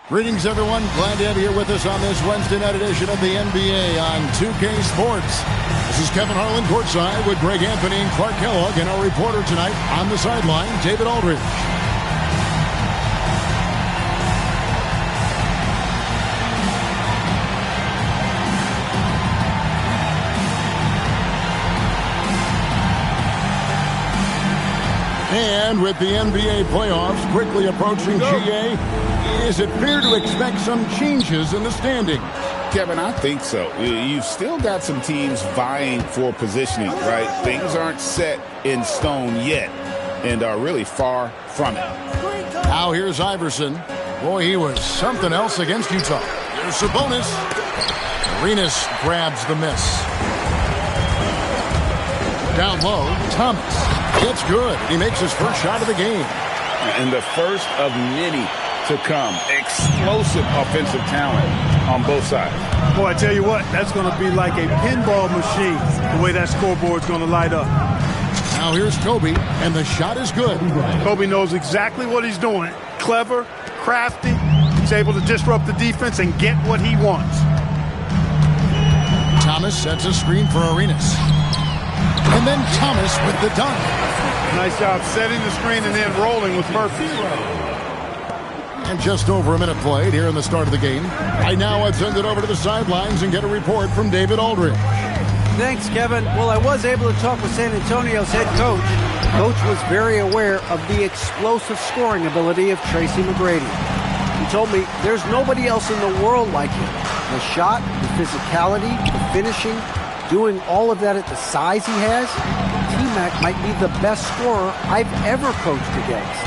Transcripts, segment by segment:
Greetings, everyone. Glad to have you here with us on this Wednesday night edition of the NBA on 2K Sports. This is Kevin Harlan courtside with Greg Anthony and Clark Kellogg, and our reporter tonight on the sideline, David Aldridge. And with the NBA playoffs quickly approaching, GA, is it fair to expect some changes in the standings? Kevin, I think so. You've still got some teams vying for positioning, right? Things aren't set in stone yet and are really far from it. Now here's Iverson. Boy, he was something else against Utah. Here's Sabonis. Arenas grabs the miss. Down low, Thomas. It's good. He makes his first shot of the game. And the first of many to come. Explosive offensive talent on both sides. Boy, I tell you what, that's going to be like a pinball machine, the way that scoreboard's going to light up. Now here's Kobe, and the shot is good. Kobe knows exactly what he's doing. Clever, crafty. He's able to disrupt the defense and get what he wants. Thomas sets a screen for Arenas. And then Thomas with the dunk. Nice job setting the screen and then rolling with Murphy. And just over a minute played here in the start of the game. I now send it over to the sidelines and get a report from David Aldridge. Thanks, Kevin. Well, I was able to talk with San Antonio's head coach. Coach was very aware of the explosive scoring ability of Tracy McGrady. He told me there's nobody else in the world like him. The shot, the physicality, the finishing, doing all of that at the size he has, T-Mac might be the best scorer I've ever coached against.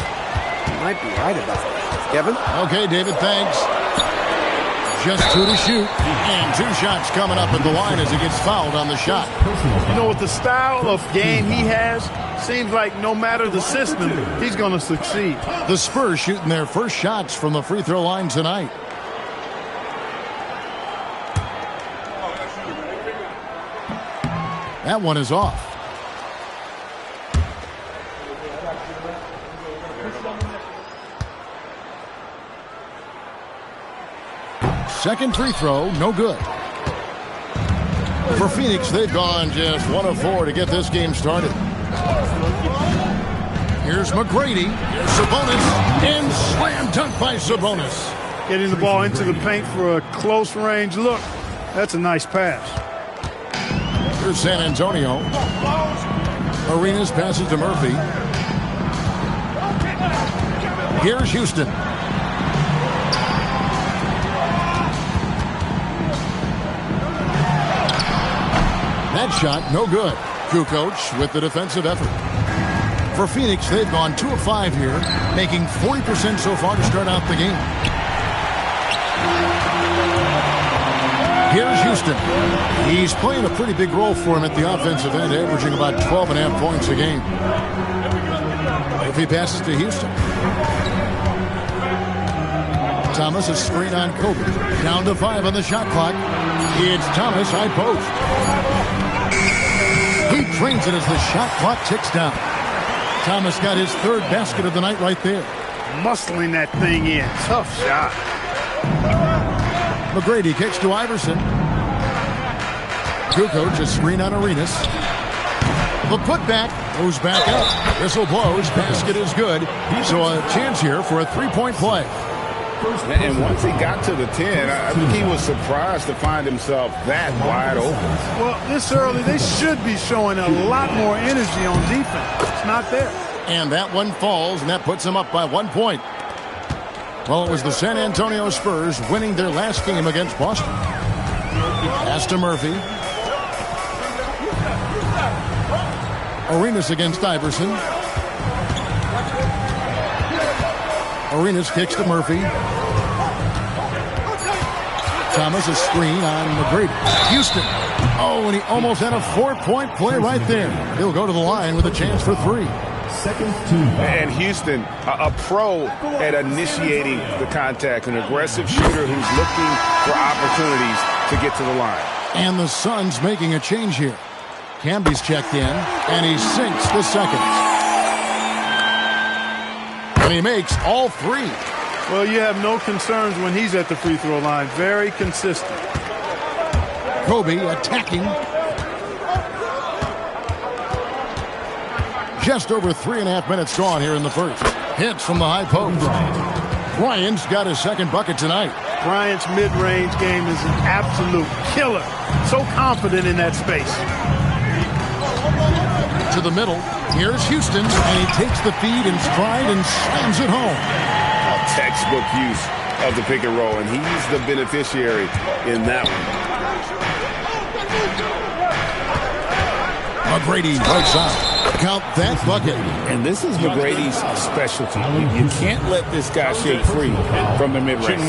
You might be right about that. Kevin? Okay, David, thanks. Just 2 to shoot. And 2 shots coming up at the line as he gets fouled on the shot. You know, with the style of game he has, seems like no matter the system, he's going to succeed. The Spurs shooting their first shots from the free throw line tonight. That one is off. Second free throw, no good. For Phoenix, they've gone just 1 of 4 to get this game started. Here's McGrady. Here's Sabonis. And slam dunk by Sabonis. Getting the ball into the paint for a close range look. That's a nice pass. Here's San Antonio. Arenas passes to Murphy. Here's Houston. That shot, no good. Kukoc with the defensive effort. For Phoenix, they've gone 2 of 5 here, making 40% so far to start out the game. Here's Houston. He's playing a pretty big role for him at the offensive end, averaging about 12.5 points a game. If he passes to Houston. Thomas, a screen on Kobe. Down to 5 on the shot clock. It's Thomas, high post. He drains it as the shot clock ticks down. Thomas got his 3rd basket of the night right there. Muscling that thing in. Tough shot. McGrady kicks to Iverson. Kukoc, a screen on Arenas. The putback goes back up. Whistle blows. Basket is good. So a chance here for a 3-point play. And once he got to the 10, I think he was surprised to find himself that wide open. Well, this early, they should be showing a lot more energy on defense. It's not there. And that one falls, and that puts them up by 1 point. Well, it was the San Antonio Spurs winning their last game against Boston. Pass to Murphy. Arenas against Iverson. Arenas kicks to Murphy. Thomas, a screen on McGrady. Houston. Oh, and he almost had a 4-point play right there. He'll go to the line with a chance for 3. And Houston, a pro at initiating the contact, an aggressive shooter who's looking for opportunities to get to the line. And the Suns making a change here. Camby's checked in, and he sinks the second. And he makes all 3. Well, you have no concerns when he's at the free throw line. Very consistent. Kobe attacking. Just over 3.5 minutes gone here in the first. Hits from the high post. Bryant's got his second bucket tonight. Bryant's mid-range game is an absolute killer. So confident in that space. To the middle. Here's Houston, and he takes the feed in stride and slams it home. Textbook use of the pick and roll, and he's the beneficiary in that one. McGrady right side. Count that bucket. And this is McGrady's specialty. You can't let this guy shake free from the mid-range.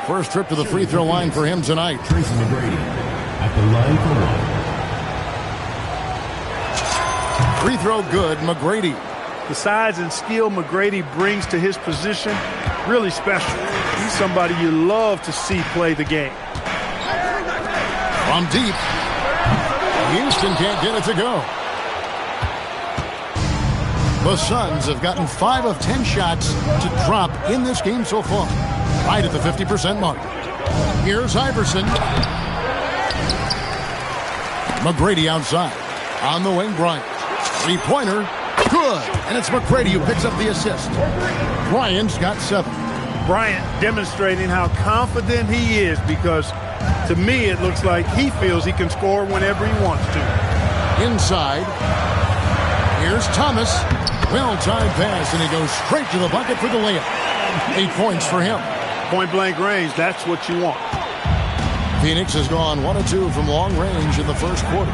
First trip to the free throw line for him tonight. Tracy McGrady at the line for one. Free throw good, McGrady. The size and skill McGrady brings to his position, really special. He's somebody you love to see play the game. From deep. Houston can't get it to go. The Suns have gotten 5 of 10 shots to drop in this game so far. Right at the 50% mark. Here's Iverson. McGrady outside. On the wing, Bryant. Three-pointer. Good. And it's McGrady who picks up the assist. Bryant's got 7. Bryant demonstrating how confident he is, because to me it looks like he feels he can score whenever he wants to. Inside. Here's Thomas. Well-timed pass, and he goes straight to the bucket for the layup. 8 points for him. Point-blank range, that's what you want. Phoenix has gone 1 of 2 from long range in the first quarter.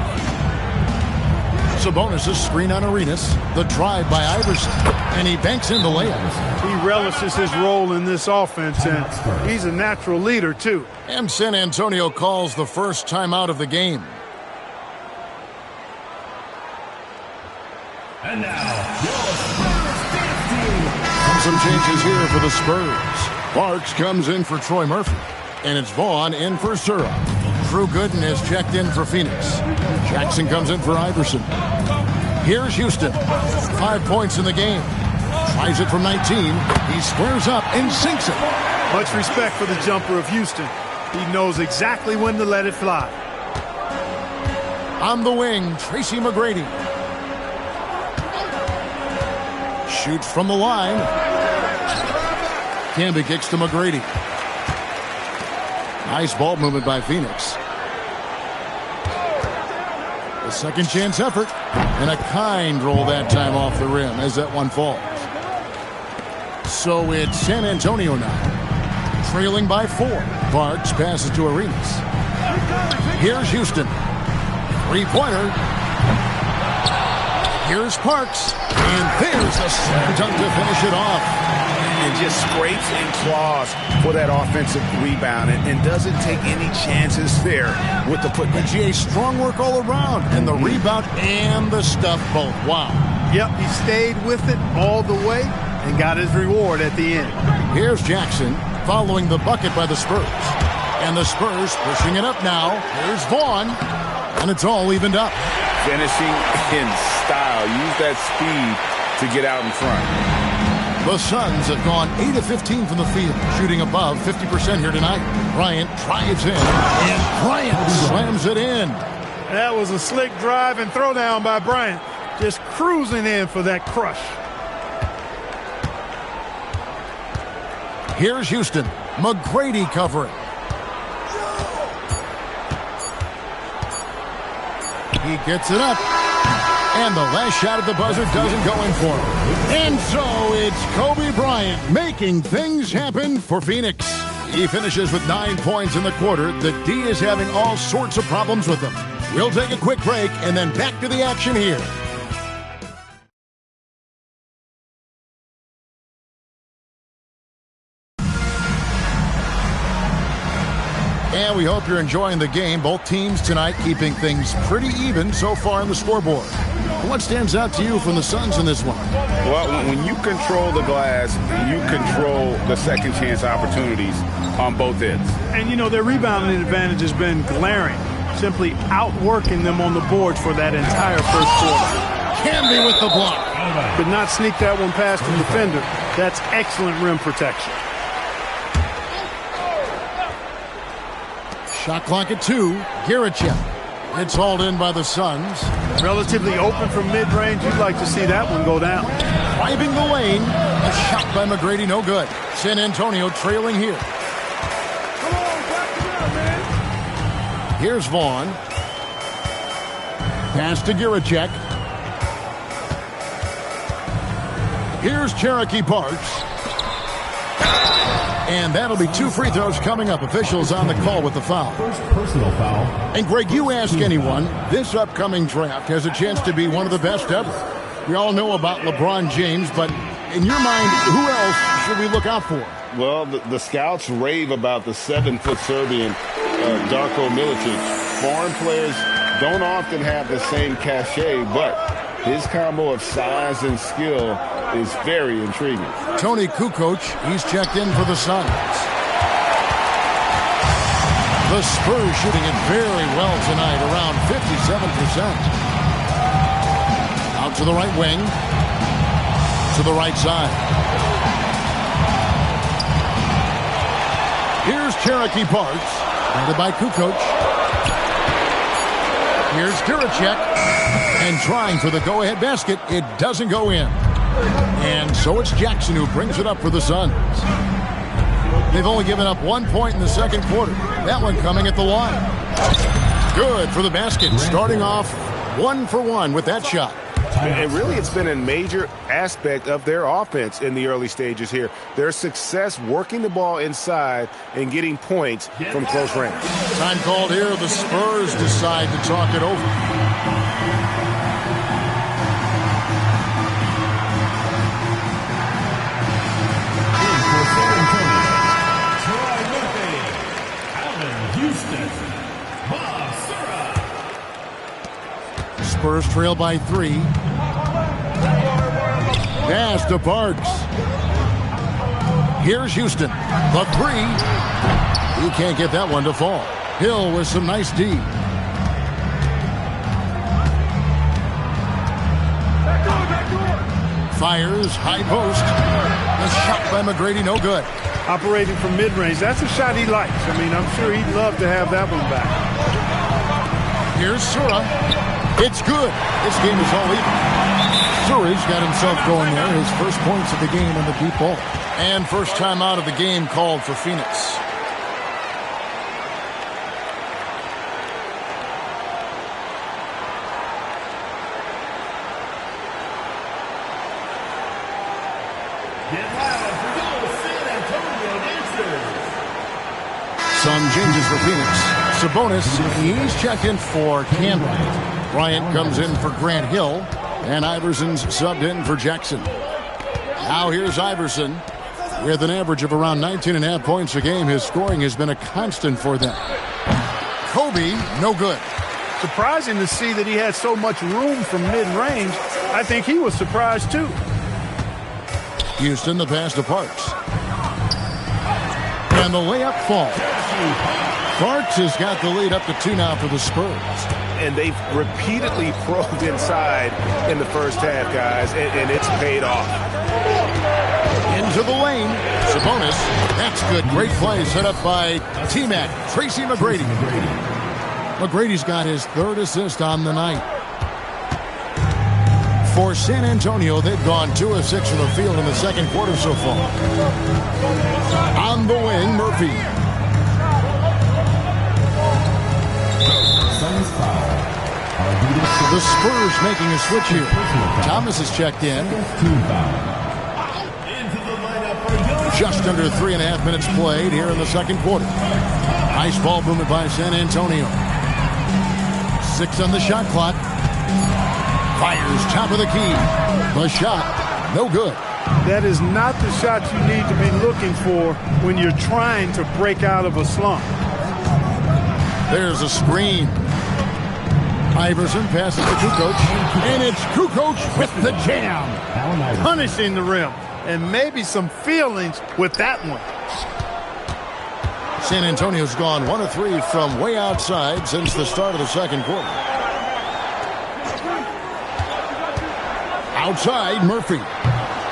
Sabonis' screen on Arenas. The drive by Iverson. And he banks in the layup. He relishes his role in this offense, and he's a natural leader, too. And San Antonio calls the first timeout of the game. And now, your Spurs team. Some changes here for the Spurs. Parks comes in for Troy Murphy. And it's Vaughn in for Sura. Drew Gooden has checked in for Phoenix. Jackson comes in for Iverson. Here's Houston. 5 points in the game. Tries it from 19. He squares up and sinks it. Much respect for the jumper of Houston. He knows exactly when to let it fly. On the wing, Tracy McGrady. Shoots from the line. Camby kicks to McGrady. Nice ball movement by Phoenix. A second chance effort. And a kind roll that time off the rim as that one falls. So it's San Antonio now. Trailing by 4. Parks passes to Arenas. Here's Houston. Three-pointer. Here's Parks. And there's the slam dunk to finish it off. And just scrapes and claws for that offensive rebound, and doesn't take any chances there with the putback. GA, strong work all around, and the rebound and the stuff both. Wow. Yep, he stayed with it all the way and got his reward at the end. Here's Jackson following the bucket by the Spurs. And the Spurs pushing it up now. Here's Vaughn, and it's all evened up. Finishing in style. Use that speed to get out in front. The Suns have gone 8 of 15 from the field, shooting above 50% here tonight. Bryant drives in, and Bryant slams it in. That was a slick drive and throwdown by Bryant. Just cruising in for that crush. Here's Houston. McGrady covering. He gets it up. And the last shot at the buzzer doesn't go in for him. And so it's Kobe Bryant making things happen for Phoenix. He finishes with 9 points in the quarter. The D is having all sorts of problems with him. We'll take a quick break and then back to the action here. And we hope you're enjoying the game. Both teams tonight keeping things pretty even so far on the scoreboard. What stands out to you from the Suns in this one? Well, when you control the glass, you control the second chance opportunities on both ends. And, you know, their rebounding advantage has been glaring. simply outworking them on the boards for that entire first quarter. Canby with the block. Could not sneak that one past the defender. That's excellent rim protection. Shot clock at 2. Giricek. It's hauled in by the Suns. Relatively open from mid-range. You'd like to see that one go down. Driving the lane. A shot by McGrady, no good. San Antonio trailing here. Come on, back it up, man. Here's Vaughn. Pass to Giricek. Here's Cherokee Parks. And that'll be 2 free throws coming up. Officials on the call with the foul. First personal foul. And Greg, you ask anyone, this upcoming draft has a chance to be one of the best ever. We all know about LeBron James, but in your mind, who else should we look out for? Well, the scouts rave about the 7-foot Serbian, Darko Milicic. Foreign players don't often have the same cachet, but his combo of size and skill is very intriguing. Tony Kukoc, he's checked in for the Suns. The Spurs shooting it very well tonight, around 57%. Out to the right wing. To the right side. Here's Cherokee Parks. Handed by Kukoc. Here's Giricek. And trying for the go-ahead basket. It doesn't go in. And so it's Jackson who brings it up for the Suns. They've only given up 1 point in the second quarter. That one coming at the line. Good for the basket. Starting off 1 for 1 with that shot. And really, it's been a major aspect of their offense in the early stages here. Their success working the ball inside and getting points from close range. Time called here. The Spurs decide to talk it over. Spurs trail by 3. Pass to Parks. Here's Houston. The 3. He can't get that one to fall. Hill with some nice D. Fires, high post. The shot by McGrady, no good. Operating from mid-range. That's a shot he likes. I mean, I'm sure he'd love to have that one back. Here's Sura. It's good. This game is all even. Sura's got himself going there. His first points of the game on the deep ball. And first time out of the game called for Phoenix. Some changes for Phoenix. Sabonis, he's checked in for Campbell. Bryant comes in for Grant Hill. And Iverson's subbed in for Jackson. Now here's Iverson. With an average of around 19.5 points a game, his scoring has been a constant for them. Kobe, no good. Surprising to see that he had so much room from mid-range. I think he was surprised, too. Houston, the pass to Parks. And the layup falls. Parks has got the lead up to 2 now for the Spurs. And they've repeatedly probed inside in the first half, guys, and it's paid off. Into the lane. Sabonis. That's good. Great play set up by T-Mac. Tracy McGrady. McGrady's got his 3rd assist on the night. For San Antonio, they've gone 2 of 6 from the field in the second quarter so far. On the wing, Murphy. The Spurs making a switch here. Thomas is checked in. Just under 3.5 minutes played here in the second quarter. Nice ball movement by San Antonio. 6 on the shot clock. Fires top of the key. The shot, no good. That is not the shot you need to be looking for when you're trying to break out of a slump. There's a screen. Iverson passes to Kukoc. And it's Kukoc with the jam. Punishing the rim. And maybe some feelings with that one. San Antonio's gone 1 of 3 from way outside since the start of the second quarter. Outside, Murphy.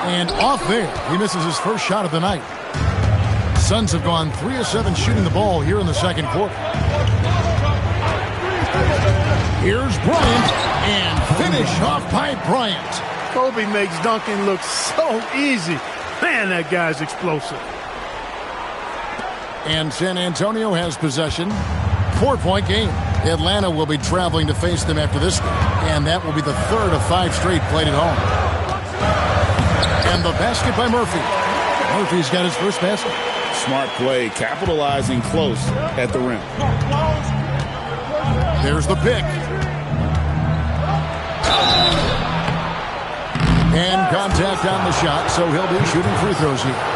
And off there, he misses his first shot of the night. Suns have gone 3 of 7 shooting the ball here in the second quarter. Here's Bryant, and finish off by Bryant. Kobe makes dunking look so easy. Man, that guy's explosive. And San Antonio has possession. 4-point game. Atlanta will be traveling to face them after this game, and that will be the third of 5 straight played at home. And the basket by Murphy. Murphy's got his first basket. Smart play, capitalizing close at the rim. There's the pick. And contact on the shot, so he'll be shooting free throws here.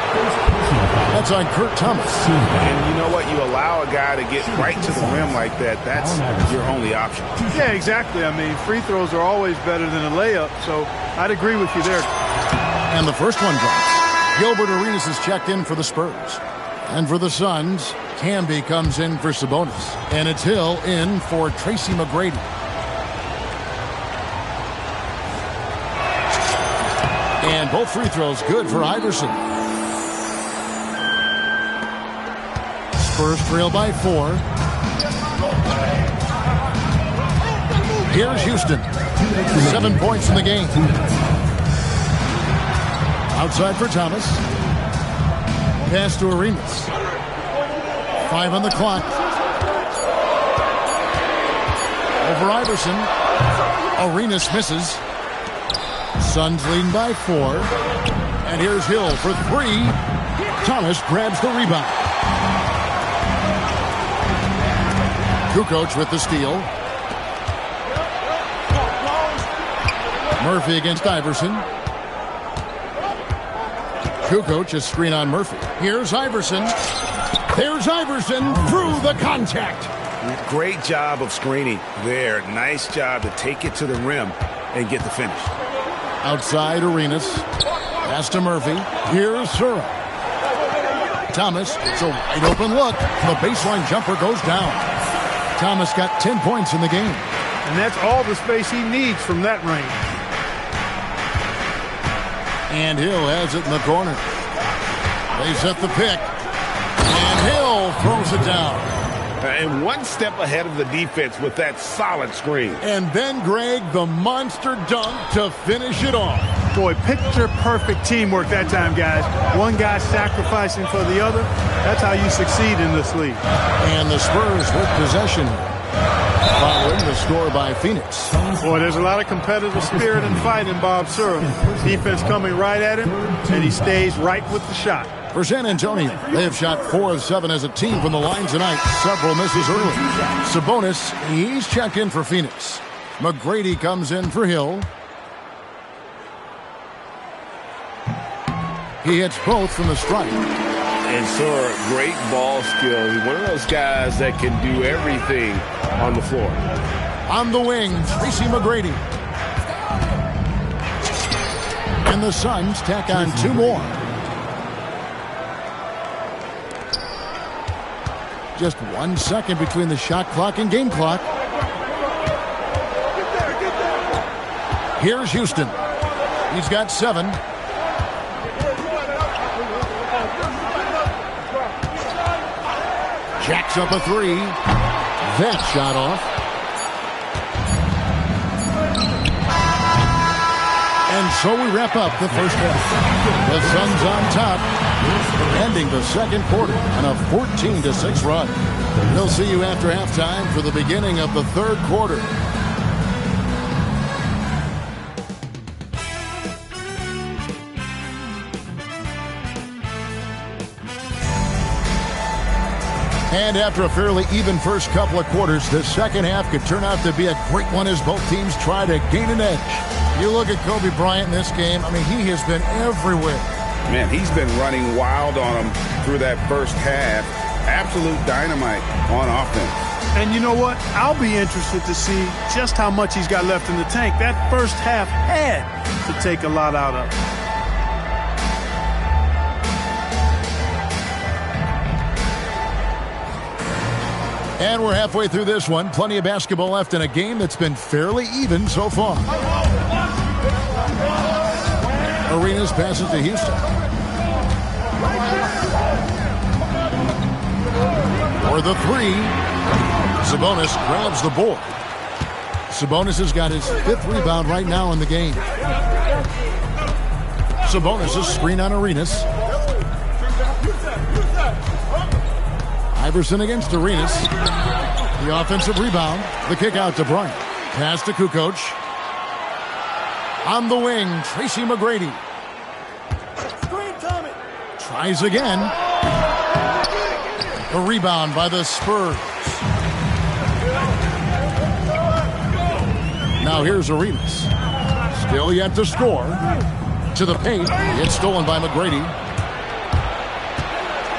That's on Kurt Thomas. And you know what? You allow a guy to get right to the rim like that. That's your only option. Yeah, exactly. I mean, free throws are always better than a layup, so I'd agree with you there. And the first one drops. Gilbert Arenas is checked in for the Spurs. And for the Suns, Camby comes in for Sabonis. And it's Hill in for Tracy McGrady. And both free throws good for Iverson. Spurs trail by 4. Here's Houston. 7 points in the game. Outside for Thomas. Pass to Arenas. 5 on the clock. Over Iverson. Arenas misses. Suns leading by 4. And here's Hill for 3. Thomas grabs the rebound. Kukoc with the steal. Murphy against Iverson. Kukoc, a screen on Murphy. Here's Iverson. There's Iverson through the contact. Great job of screening there. Nice job to take it to the rim and get the finish. Outside Arenas. Pass to Murphy. Here's Sura. Thomas, it's a wide open look. The baseline jumper goes down. Thomas got 10 points in the game. And that's all the space he needs from that range. And Hill has it in the corner. They set the pick. And Hill throws it down. And one step ahead of the defense with that solid screen. And then Greg, the monster dunk to finish it off. Boy, picture-perfect teamwork that time, guys. One guy sacrificing for the other. That's how you succeed in this league. And the Spurs with possession. Following the score by Phoenix. Boy, there's a lot of competitive spirit and fight in Bob Sura. Defense coming right at him, and he stays right with the shot. For San Antonio, they have shot 4 of 7 as a team from the line tonight. Several misses early. Sabonis, he's checked in for Phoenix. McGrady comes in for Hill. He hits both from the stripe. And Sura, great ball skill. He's one of those guys that can do everything on the floor. On the wing, Tracy McGrady. And the Suns tack on 2 more. Just 1 second between the shot clock and game clock. Here's Houston. He's got 7. Jacks up a 3. That shot off. And so we wrap up the first half. The Suns on top, ending the second quarter on a 14-6 run. We'll see you after halftime for the beginning of the third quarter. And after a fairly even first couple of quarters, the second half could turn out to be a great one as both teams try to gain an edge. You look at Kobe Bryant in this game, I mean, he has been everywhere. Man, he's been running wild on him through that first half. Absolute dynamite on offense. And you know what? I'll be interested to see just how much he's got left in the tank. That first half had to take a lot out of him. And we're halfway through this one. Plenty of basketball left in a game that's been fairly even so far. Arenas passes to Houston. For the three. Sabonis grabs the board. Sabonis has got his 5th rebound right now in the game. Sabonis is screen on Arenas. Iverson against Arenas. The offensive rebound. The kick out to Bryant. Pass to Kukoc. On the wing, Tracy McGrady. Tries again. A rebound by the Spurs. Now here's Arenas. Still yet to score. To the paint. It's stolen by McGrady.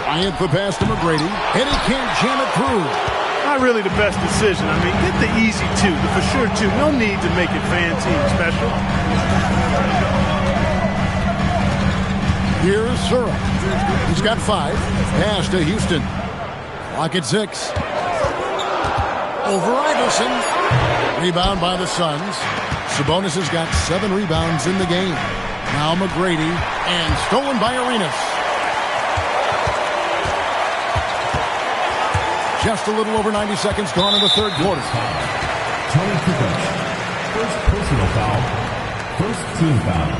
Bryant the pass to McGrady. And he can't jam it through. Not really the best decision. I mean, get the easy two, the for sure two. No need to make it fancy and special. Here's Sura. He's got 5. Pass to Houston. Clock at 6. Over Iverson. Rebound by the Suns. Sabonis has got 7 rebounds in the game. Now McGrady. And stolen by Arenas. Just a little over 90 seconds gone in the third quarter. Tony Kukoc. First personal foul. First team foul.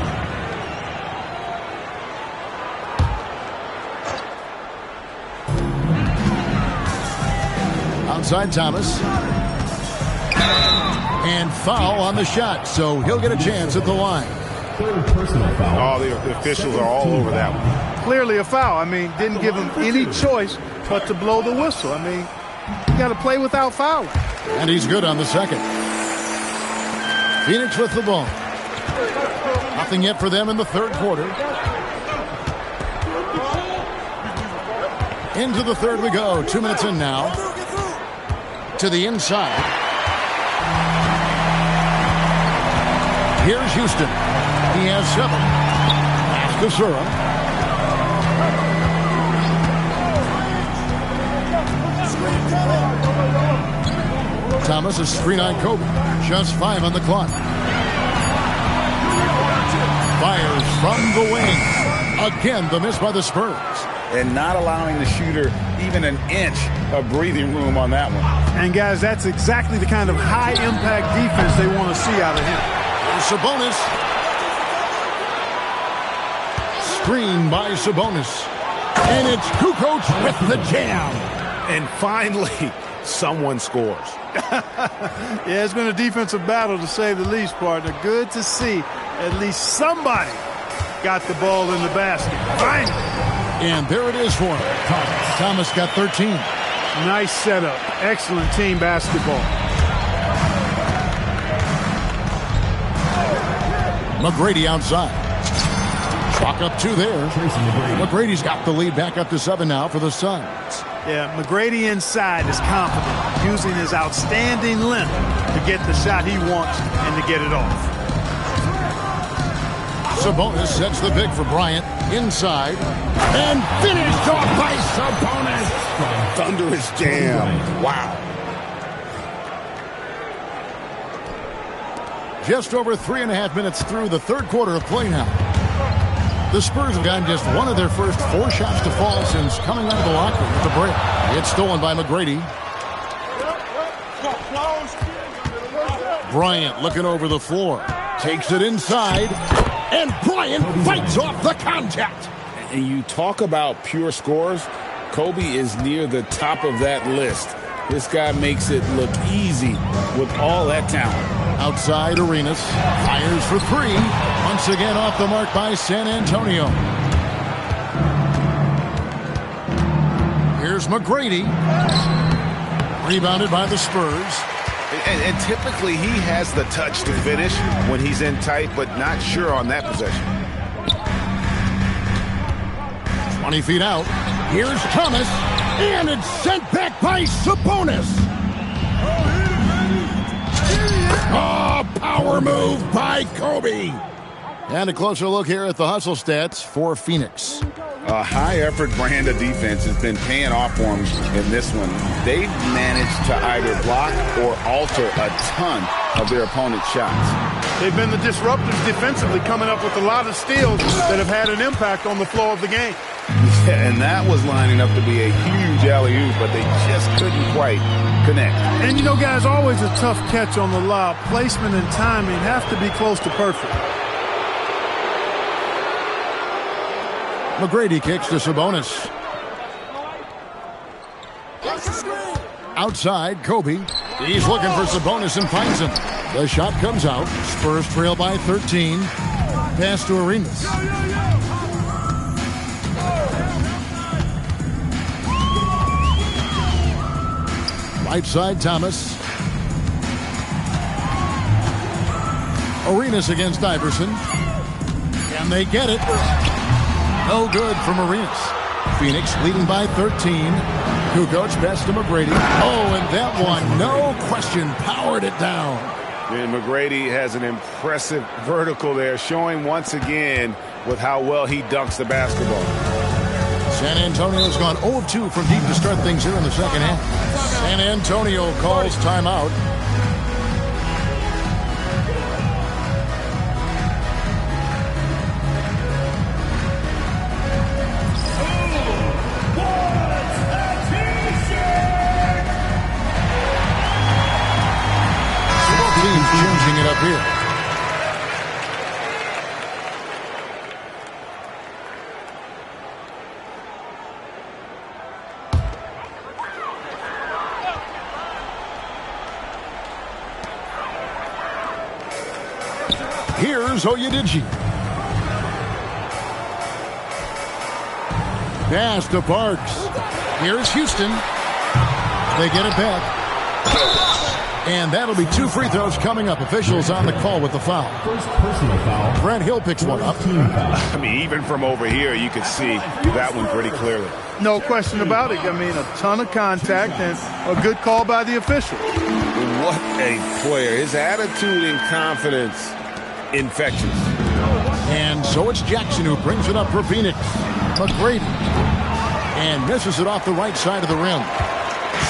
Outside Thomas. And foul on the shot, so he'll get a chance at the line. Third personal foul. Oh, the officials are all over that one. Clearly a foul. I mean, didn't give him any choice but to blow the whistle. I mean, you got to play without fouling. And he's good on the second. Phoenix with the ball. Nothing yet for them in the third quarter. Into the third we go. 2 minutes in now. To the inside. Here's Houston. He has 7. Pass to Sura. Thomas is screen on Kobe. Just 5 on the clock. Fires from the wing. Again, the miss by the Spurs. And not allowing the shooter even an inch of breathing room on that one. And, guys, that's exactly the kind of high-impact defense they want to see out of him. Sabonis. Screen by Sabonis. And it's Kukoc with the jam. And finally, someone scores. Yeah, it's been a defensive battle, to say the least, partner. Good to see at least somebody got the ball in the basket. Finally. And there it is for him. Thomas got 13. Nice setup. Excellent team basketball. McGrady outside. Chalk up 2 there. McGrady's got the lead back up to 7 now for the Suns. Yeah, McGrady inside is confident, using his outstanding length to get the shot he wants and to get it off. Sabonis sets the pick for Bryant. Inside. And finished off by Sabonis. Thunderous jam. Wow. Just over 3.5 minutes through the third quarter of play now. The Spurs have gotten just one of their first 4 shots to fall since coming out of the locker room at the break. It's stolen by McGrady. Bryant looking over the floor. Takes it inside. And Bryant fights off the contact. And you talk about pure scores, Kobe is near the top of that list. This guy makes it look easy with all that talent. Outside Arenas. Fires for 3. Once again off the mark by San Antonio. Here's McGrady. Rebounded by the Spurs. And typically he has the touch to finish when he's in tight, but not sure on that possession. 20 feet out. Here's Thomas. And it's sent back by Sabonis. Oh, power move by Kobe. And a closer look here at the hustle stats for Phoenix. A high-effort brand of defense has been paying off for them in this one. They've managed to either block or alter a ton of their opponent's shots. They've been the disruptors defensively, coming up with a lot of steals that have had an impact on the flow of the game. Yeah, and that was lining up to be a huge alley-oop, but they just couldn't quite connect. And, you know, guys, always a tough catch on the lob. Placement and timing have to be close to perfect. McGrady kicks to Sabonis. Outside, Kobe. He's looking for Sabonis and finds him. The shot comes out. Spurs trail by 13. Pass to Arenas. Right side, Thomas. Arenas against Iverson. And they get it. No good from Arenas. Phoenix leading by 13. Kukoc pass to McGrady. Oh, and that one, no question, powered it down. And McGrady has an impressive vertical there, showing once again with how well he dunks the basketball. San Antonio's gone 0 of 2 from deep to start things here in the second half. San Antonio calls timeout. Changing it up here. Here's Oyedici. Pass to Parks. Here's Houston. They get it back. And that'll be 2 free throws coming up. Officials on the call with the foul. First personal foul. Grant Hill picks one up. I mean, even from over here, you could see that one pretty clearly. No question about it. I mean, a ton of contact and a good call by the official. What a player. His attitude and confidence, infectious. And so it's Jackson who brings it up for Phoenix. McGrady. And misses it off the right side of the rim.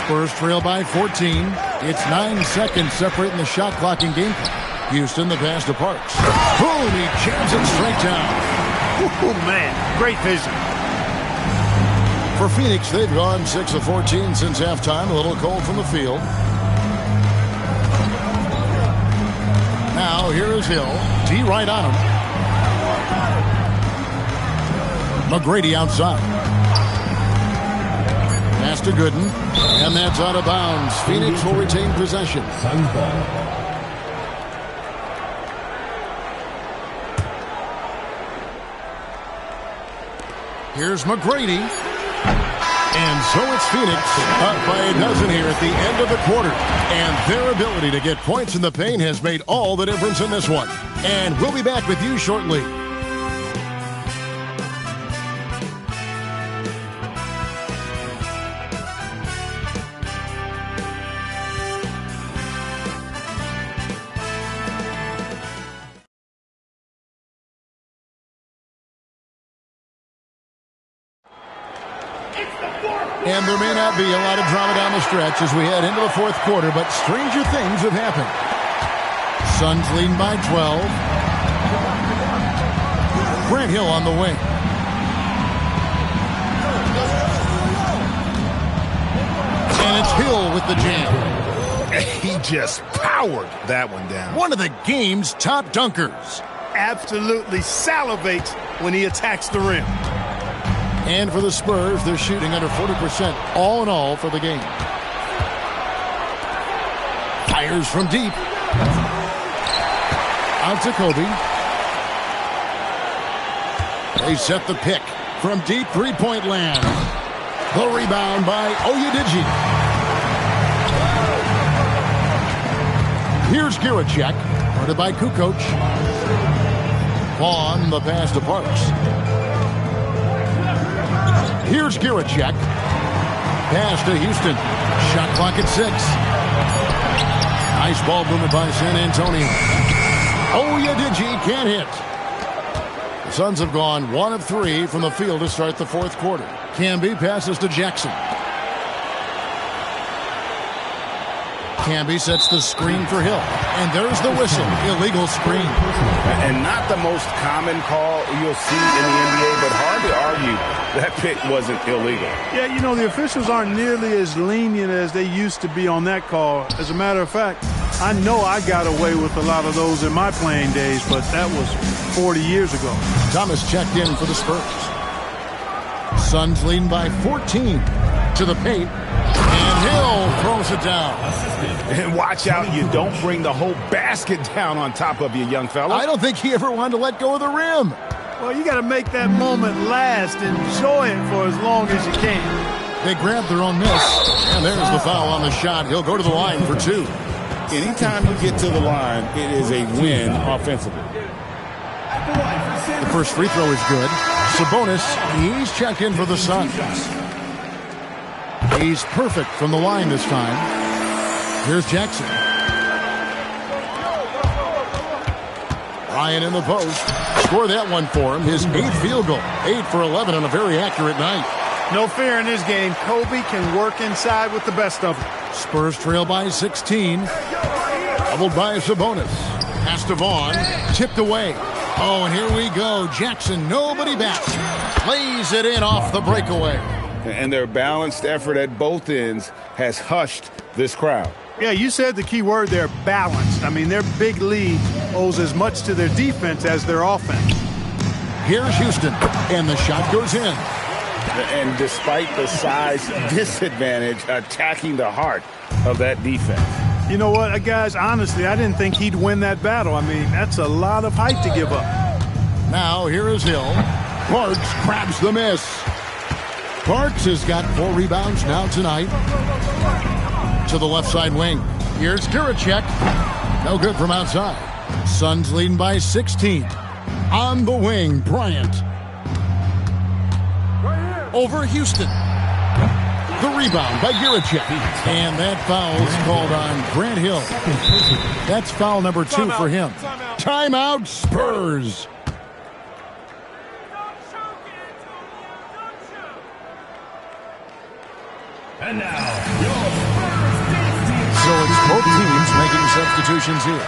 Spurs trail by 14. It's 9 seconds separating the shot clock and game clock. Houston, the pass to Parks. Boom, he jams it straight down. Oh, man, great vision. For Phoenix, they've gone 6 of 14 since halftime. A little cold from the field. Now, here is Hill. D right on him. McGrady outside. Pass to Gooden. And that's out of bounds. Phoenix will retain possession. Suns ball. Here's McGrady. And so it's Phoenix up by a dozen here at the end of the quarter. And their ability to get points in the paint has made all the difference in this one. And we'll be back with you shortly. And there may not be a lot of drama down the stretch as we head into the fourth quarter, but stranger things have happened. Suns leading by 12. Grant Hill on the wing. And it's Hill with the jam. He just powered that one down. One of the game's top dunkers. Absolutely salivates when he attacks the rim. And for the Spurs, they're shooting under 40% all in all for the game. Fires from deep. Out to Kobe. They set the pick from deep three-point land. The rebound by Oyedici. Here's Giracek, guarded by Kukoc. On the pass to Parks. Here's Giracek. Pass to Houston. Shot clock at 6. Nice ball movement by San Antonio. Oyedici can't hit. The Suns have gone 1 of 3 from the field to start the fourth quarter. Camby passes to Jackson. Camby sets the screen for Hill. And there's the whistle. Illegal screen. And not the most common call you'll see in the NBA, but hard to argue that pick wasn't illegal. Yeah, you know, the officials aren't nearly as lenient as they used to be on that call. As a matter of fact, I know I got away with a lot of those in my playing days, but that was 40 years ago. Thomas checked in for the Spurs. Suns leading by 14 to the paint. And Hill throws it down. And watch out, you don't bring the whole basket down on top of you, young fella. I don't think he ever wanted to let go of the rim. Well, you got to make that moment last. Enjoy it for as long as you can. They grab their own miss. And there's the foul on the shot. He'll go to the line for 2. Anytime you get to the line, it is a win offensively. The first free throw is good. Sabonis, he's checked in for the Suns. He's perfect from the line this time. Here's Jackson. Ryan in the post. Score that one for him. His 8th field goal. 8 for 11 on a very accurate night. No fear in this game. Kobe can work inside with the best of them. Spurs trail by 16. Doubled by Sabonis. Pass to Vaughn. Tipped away. Oh, and here we go. Jackson, nobody back. Plays it in off the breakaway. And their balanced effort at both ends has hushed this crowd. Yeah, you said the key word there, balanced. I mean, their big lead owes as much to their defense as their offense. Here's Houston, and the shot goes in. And despite the size disadvantage, attacking the heart of that defense. You know what, guys, honestly, I didn't think he'd win that battle. I mean, that's a lot of height to give up. Now, here is Hill. Parks grabs the miss. Parks has got 4 rebounds now tonight. To the left side wing. Here's Giracek. No good from outside. Suns leading by 16. On the wing, Bryant. Over Houston. The rebound by Giracek. And that foul is called on Grant Hill. That's foul number 2 for him. Timeout, Spurs. And now, so it's both teams making substitutions here.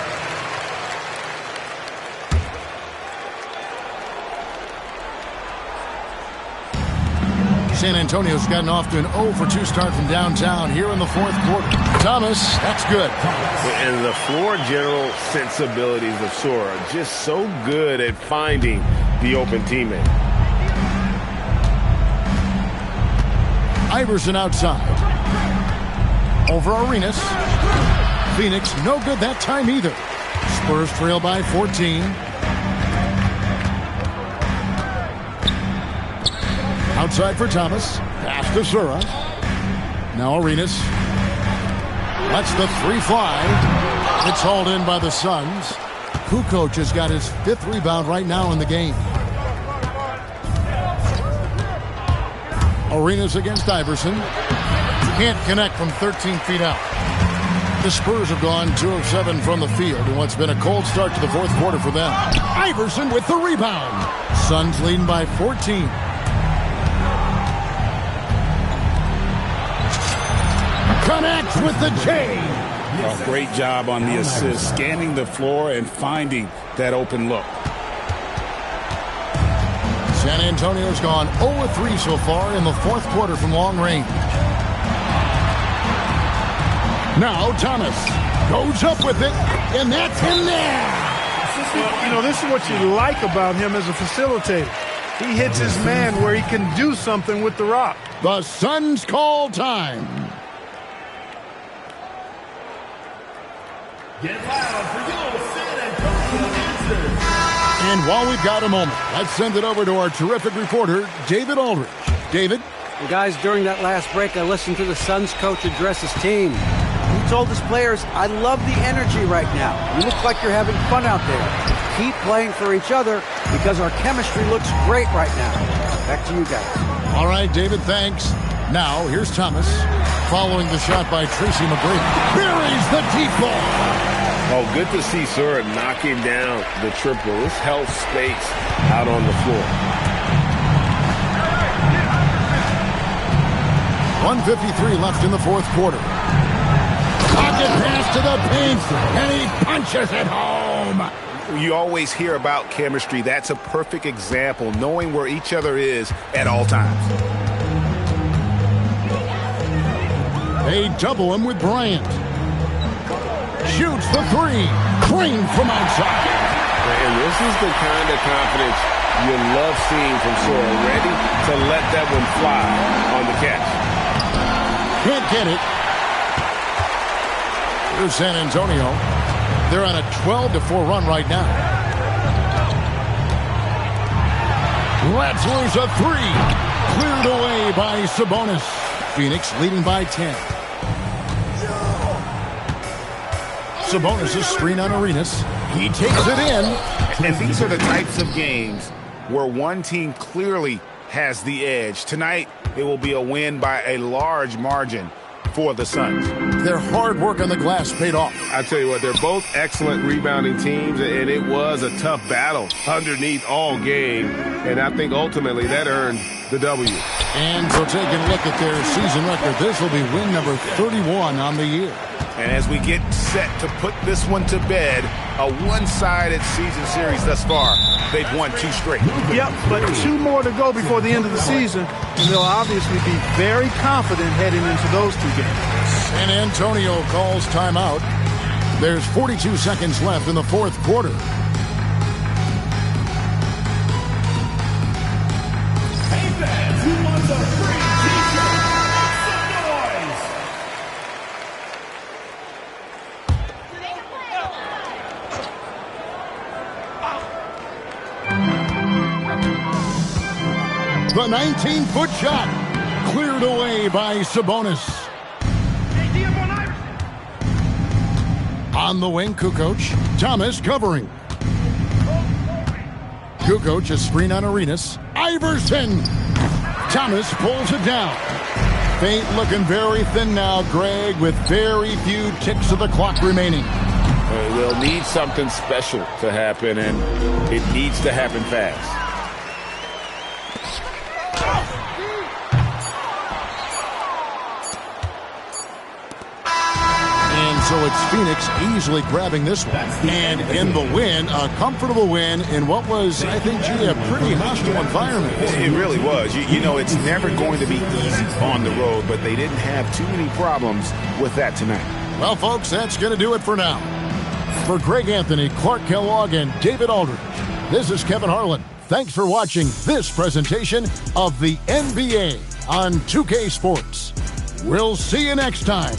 San Antonio's gotten off to an 0 for 2 start from downtown here in the fourth quarter. Thomas, that's good. And the floor general sensibilities of Sora are just so good at finding the open teammate. Iverson outside. Over Arenas. Phoenix, no good that time either. Spurs trail by 14. Outside for Thomas. Pass to Sura. Now Arenas. Lets the 3 fly. It's hauled in by the Suns. Kukoc has got his 5th rebound right now in the game. Arenas against Iverson. Can't connect from 13 feet out. The Spurs have gone 2 of 7 from the field in what's been a cold start to the fourth quarter for them. Iverson with the rebound. Suns leading by 14. Connects with the J. A great job on the assist, scanning the floor and finding that open look. San Antonio's gone 0-3 so far in the fourth quarter from long range. Now Thomas goes up with it, and that's in there. Well, you know, this is what you like about him as a facilitator. He hits his man where he can do something with the rock. The Suns call time. get loud for your San Antonio answers. And while we've got a moment, let's send it over to our terrific reporter, David Aldridge. David? Well, guys, during that last break, I listened to the Suns coach address his team. He told his players, I love the energy right now. You look like you're having fun out there. Keep playing for each other because our chemistry looks great right now. Back to you guys. All right, David, thanks. Now, here's Thomas following the shot by Tracy McGrady. Buries the deep ball. Oh, good to see Sir knocking down the triple. This held space out on the floor. 1:53 left in the fourth quarter. Pocket pass to the paint, and he punches it home. You always hear about chemistry. That's a perfect example, knowing where each other is at all times. They double him with Bryant. Shoots the three. Clean from outside. And this is the kind of confidence you love seeing from Sora. Ready to let that one fly on the catch. Can't get it. Here's San Antonio. They're on a 12-4 run right now. Let's lose a three. Cleared away by Sabonis. Phoenix leading by 10. Sabonis is screen on Arenas. He takes it in. And these are the types of games where one team clearly has the edge. Tonight, it will be a win by a large margin for the Suns. Their hard work on the glass paid off. I tell you what, they're both excellent rebounding teams, and it was a tough battle underneath all game. And I think ultimately that earned the W. And so taking a look at their season record, this will be win number 31 on the year. And as we get set to put this one to bed, a one-sided season series thus far, they've won 2 straight. Yep, but 2 more to go before the end of the season, and they'll obviously be very confident heading into those 2 games. San Antonio calls timeout. There's 42 seconds left in the fourth quarter. Hey fans, who wants a free t-shirt? Make some noise! The 19-foot shot cleared away by Sabonis. On the wing, Kukoc. Thomas covering. Kukoc a screen on Arenas. Iverson. Thomas pulls it down. Feint looking very thin now, Greg, with very few ticks of the clock remaining. They'll need something special to happen, and it needs to happen fast. So it's Phoenix easily grabbing this one. And in the win, a comfortable win in what was, I think, a pretty hostile environment. It really was. You know, it's never going to be easy on the road, but they didn't have too many problems with that tonight. Well, folks, that's going to do it for now. For Greg Anthony, Clark Kellogg, and David Aldridge, this is Kevin Harlan. Thanks for watching this presentation of the NBA on 2K Sports. We'll see you next time.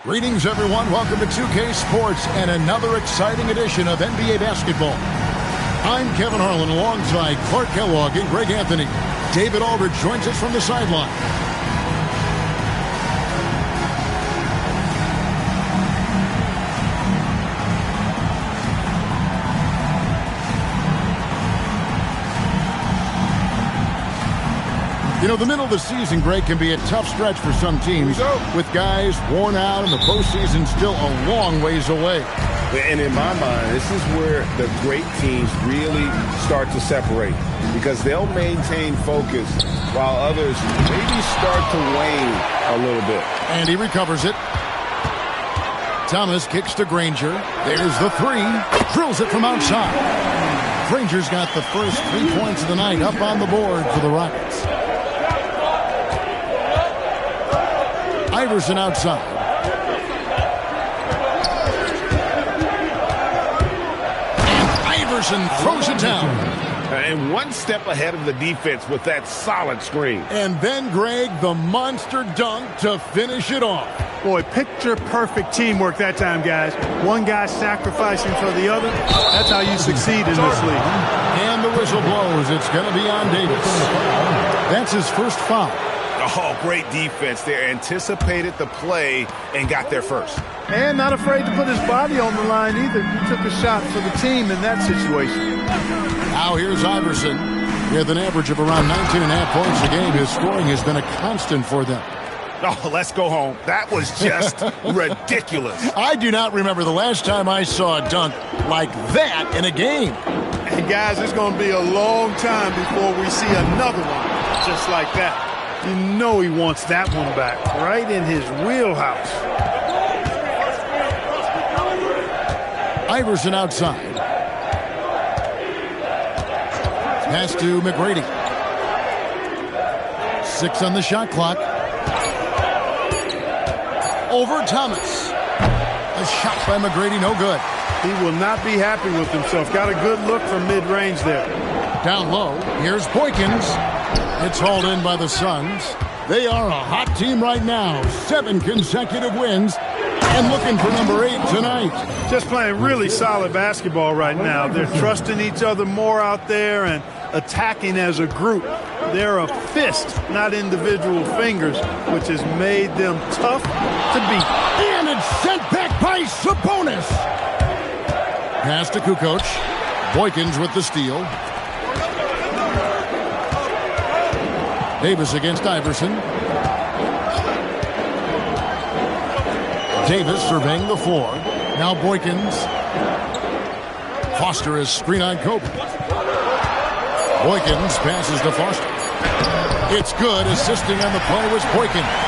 Greetings, everyone. Welcome to 2K Sports and another exciting edition of NBA basketball. I'm Kevin Harlan alongside Clark Kellogg and Greg Anthony. David Aldridge joins us from the sideline. You know, the middle of the season, Greg, can be a tough stretch for some teams with guys worn out and the postseason still a long ways away. And in my mind, this is where the great teams really start to separate because they'll maintain focus while others maybe start to wane a little bit. And he recovers it. Thomas kicks to Granger. There's the three. Drills it from outside. Granger's got the first 3 points of the night up on the board for the Rockets. Iverson outside. And Iverson throws it down. And one step ahead of the defense with that solid screen. And then, Greg, the monster dunk to finish it off. Boy, picture-perfect teamwork that time, guys. One guy sacrificing for the other. That's how you succeed in this league. And the whistle blows. It's going to be on Davis. That's his first foul. Oh, great defense there. Anticipated the play and got there first. And not afraid to put his body on the line either. He took a shot for the team in that situation. Now here's Iverson. With an average of around 19.5 points a game, his scoring has been a constant for them. Oh, let's go home. That was just ridiculous. I do not remember the last time I saw a dunk like that in a game. And guys, it's going to be a long time before we see another one just like that. You know he wants that one back, right in his wheelhouse. Iverson outside. Pass to McGrady. 6 on the shot clock. Over Thomas. A shot by McGrady, no good. He will not be happy with himself. Got a good look from mid-range there. Down low, here's Boykins. It's hauled in by the Suns. They are a hot team right now. 7 consecutive wins. And looking for number 8 tonight. Just playing really solid basketball right now. They're trusting each other more out there and attacking as a group. They're a fist, not individual fingers, which has made them tough to beat. And it's sent back by Sabonis. Pass to Kukoc. Boykins with the steal. Davis against Iverson. Davis surveying the floor. Now Boykins. Foster is screen on Kobe. Boykins passes to Foster. It's good. Assisting on the play was Boykins.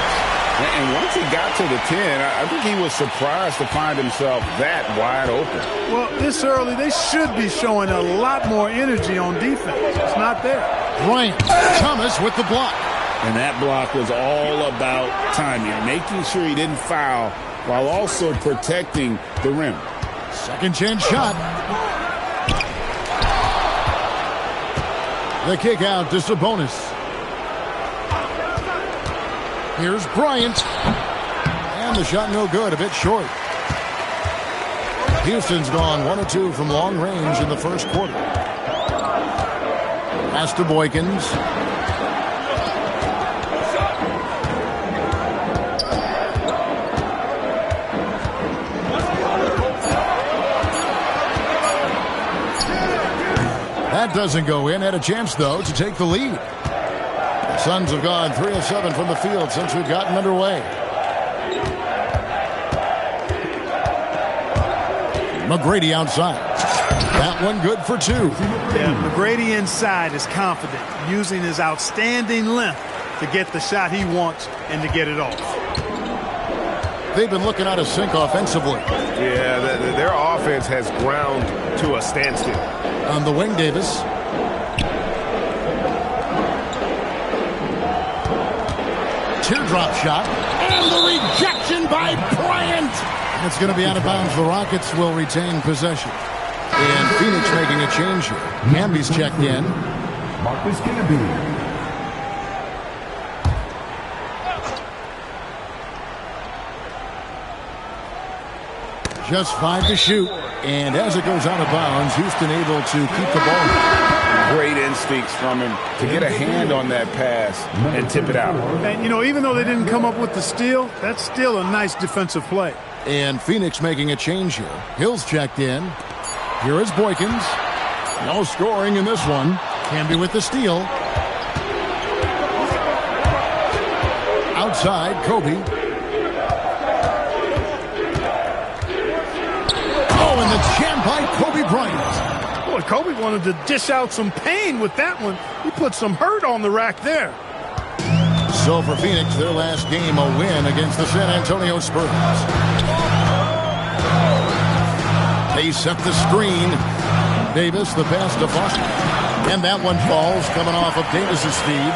And once he got to the 10, I think he was surprised to find himself that wide open. Well, this early, they should be showing a lot more energy on defense. It's not there. Bryant. Thomas with the block. And that block was all about timing, making sure he didn't foul while also protecting the rim. Second chance shot. The kick out to Sabonis. Here's Bryant. And the shot no good, a bit short. Houston's gone 1 of 2 from long range in the first quarter. Pass to Boykins. That doesn't go in. Had a chance, though, to take the lead. The Suns have gone 3 of 7 from the field since we've gotten underway. McGrady outside. That one good for 2. Yeah, McGrady inside is confident, using his outstanding length to get the shot he wants and to get it off. They've been looking out of sync offensively. Yeah, their offense has ground to a standstill. On the wing, Davis. Teardrop shot. And the rejection by Bryant. It's going to be out of bounds. The Rockets will retain possession. And Phoenix making a change here. Camby's checked in. Marcus Camby. Just 5 to shoot. And as it goes out of bounds, Houston able to keep the ball. Great instincts from him to get a hand on that pass and tip it out. And, you know, even though they didn't come up with the steal, that's still a nice defensive play. And Phoenix making a change here. Hill's checked in. Here is Boykins. No scoring in this one. Camby with the steal. Outside, Kobe. Oh, and the jam by Kobe Bryant. Boy, Kobe wanted to dish out some pain with that one. He put some hurt on the rack there. So for Phoenix, their last game, a win against the San Antonio Spurs. They set the screen. Davis, the pass to Foster. And that one falls, coming off of Davis's feed.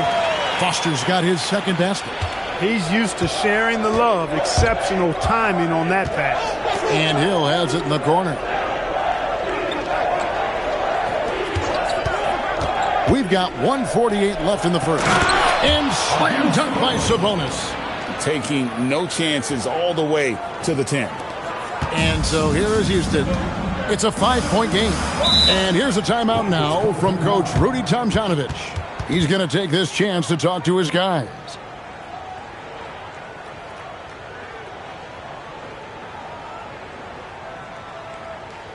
Foster's got his second basket. He's used to sharing the love. Exceptional timing on that pass. And Hill has it in the corner. We've got 1:48 left in the first. And slam dunk by Sabonis. Taking no chances all the way to the 10. And so here is Houston. It's a 5-point game. And here's a timeout now from Coach Rudy Tomjanovich. He's going to take this chance to talk to his guys.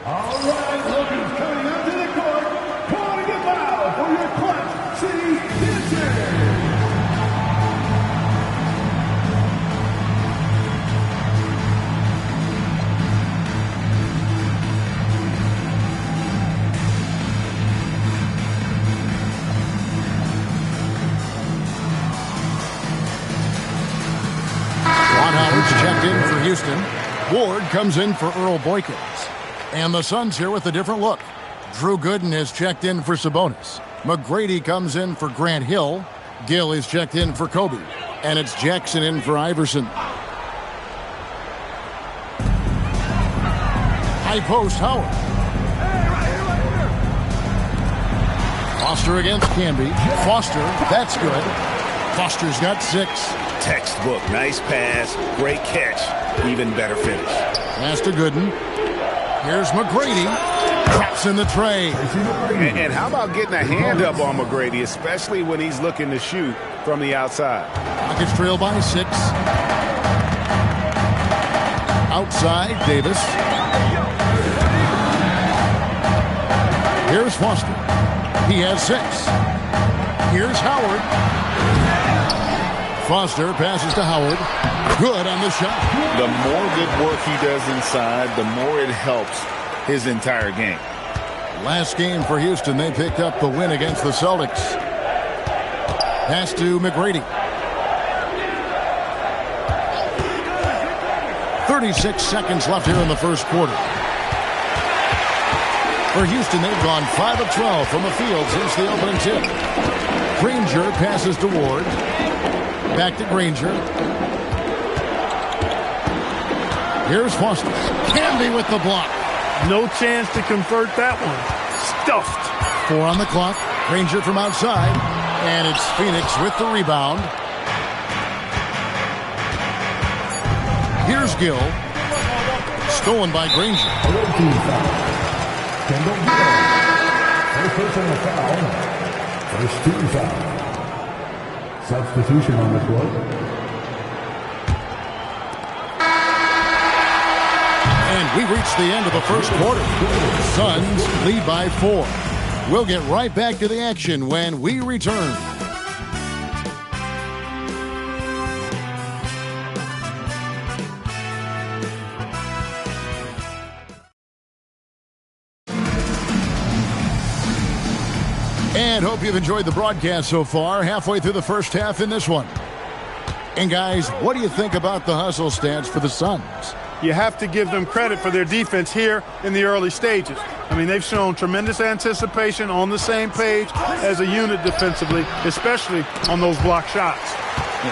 All right, Logan's coming onto the court. Calling a foul for your Clutch City TNT. Ron Howard's checked in for Houston. Ward comes in for Earl Boykins. And the Suns here with a different look. Drew Gooden is checked in for Sabonis. McGrady comes in for Grant Hill. Gill is checked in for Kobe. And it's Jackson in for Iverson. High post, Howard. Foster against Camby. Foster, that's good. Foster's got 6. Textbook, nice pass, great catch, even better finish. Pass to Gooden. Here's McGrady. Traps in the tray. And how about getting a hand up on McGrady, especially when he's looking to shoot from the outside? Rockets trail by 6. Outside, Davis. Here's Foster. He has 6. Here's Howard. Foster passes to Howard. Good on the shot. The more good work he does inside, the more it helps his entire game. Last game for Houston, they picked up the win against the Celtics. Pass to McGrady. 36 seconds left here in the first quarter. For Houston, they've gone 5 of 12 from the field since the opening tip. Granger passes to Ward. Back to Granger. Here's Foster. Camby with the block. No chance to convert that one. Stuffed. 4 on the clock. Granger from outside. And it's Phoenix with the rebound. Here's Gill. Stolen by Granger. First personal foul. First team foul. Substitution on the court. And we reach the end of the first quarter. Suns lead by 4. We'll get right back to the action when we return. And hope you've enjoyed the broadcast so far. Halfway through the first half in this one. And guys, what do you think about the hustle stats for the Suns? You have to give them credit for their defense here in the early stages. I mean, they've shown tremendous anticipation, on the same page as a unit defensively, especially on those block shots.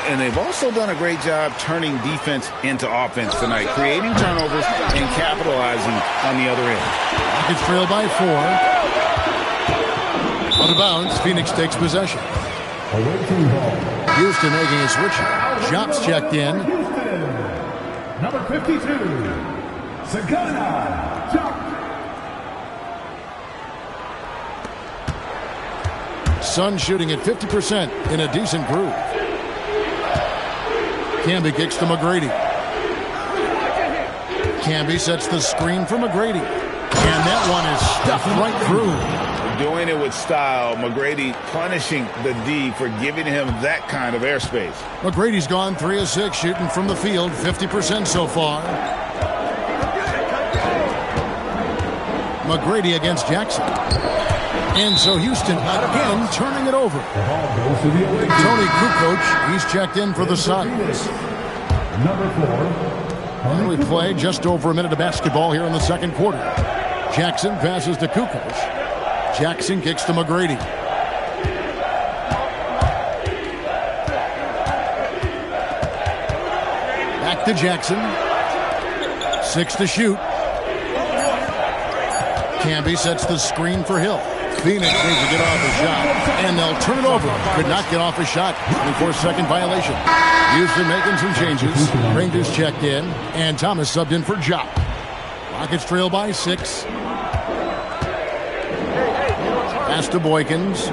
And they've also done a great job turning defense into offense tonight, creating turnovers and capitalizing on the other end. Rockets trail by 4. Out of bounds, Phoenix takes possession. Houston making a switch. Shots checked in. Number 52, Sagana, jump. Sun shooting at 50% in a decent groove. Camby kicks to McGrady. Camby sets the screen for McGrady. And that one is stuffed right through. Doing it with style. McGrady punishing the D for giving him that kind of airspace. McGrady's gone 3 of 6 shooting from the field, 50% so far. McGrady against Jackson. And so Houston again turning it over. Tony Kukoc, he's checked in for the Suns. Number 4. And we play just over a minute of basketball here in the second quarter. Jackson passes to Kukoc. Jackson kicks to McGrady. Back to Jackson. 6 to shoot. Camby sets the screen for Hill. Phoenix needs to get off his shot, and they'll turn it over. Could not get off his shot. 24-second violation. Houston making some changes. Rangers checked in, and Thomas subbed in for Jock. Rockets trail by 6. Pass to Boykins.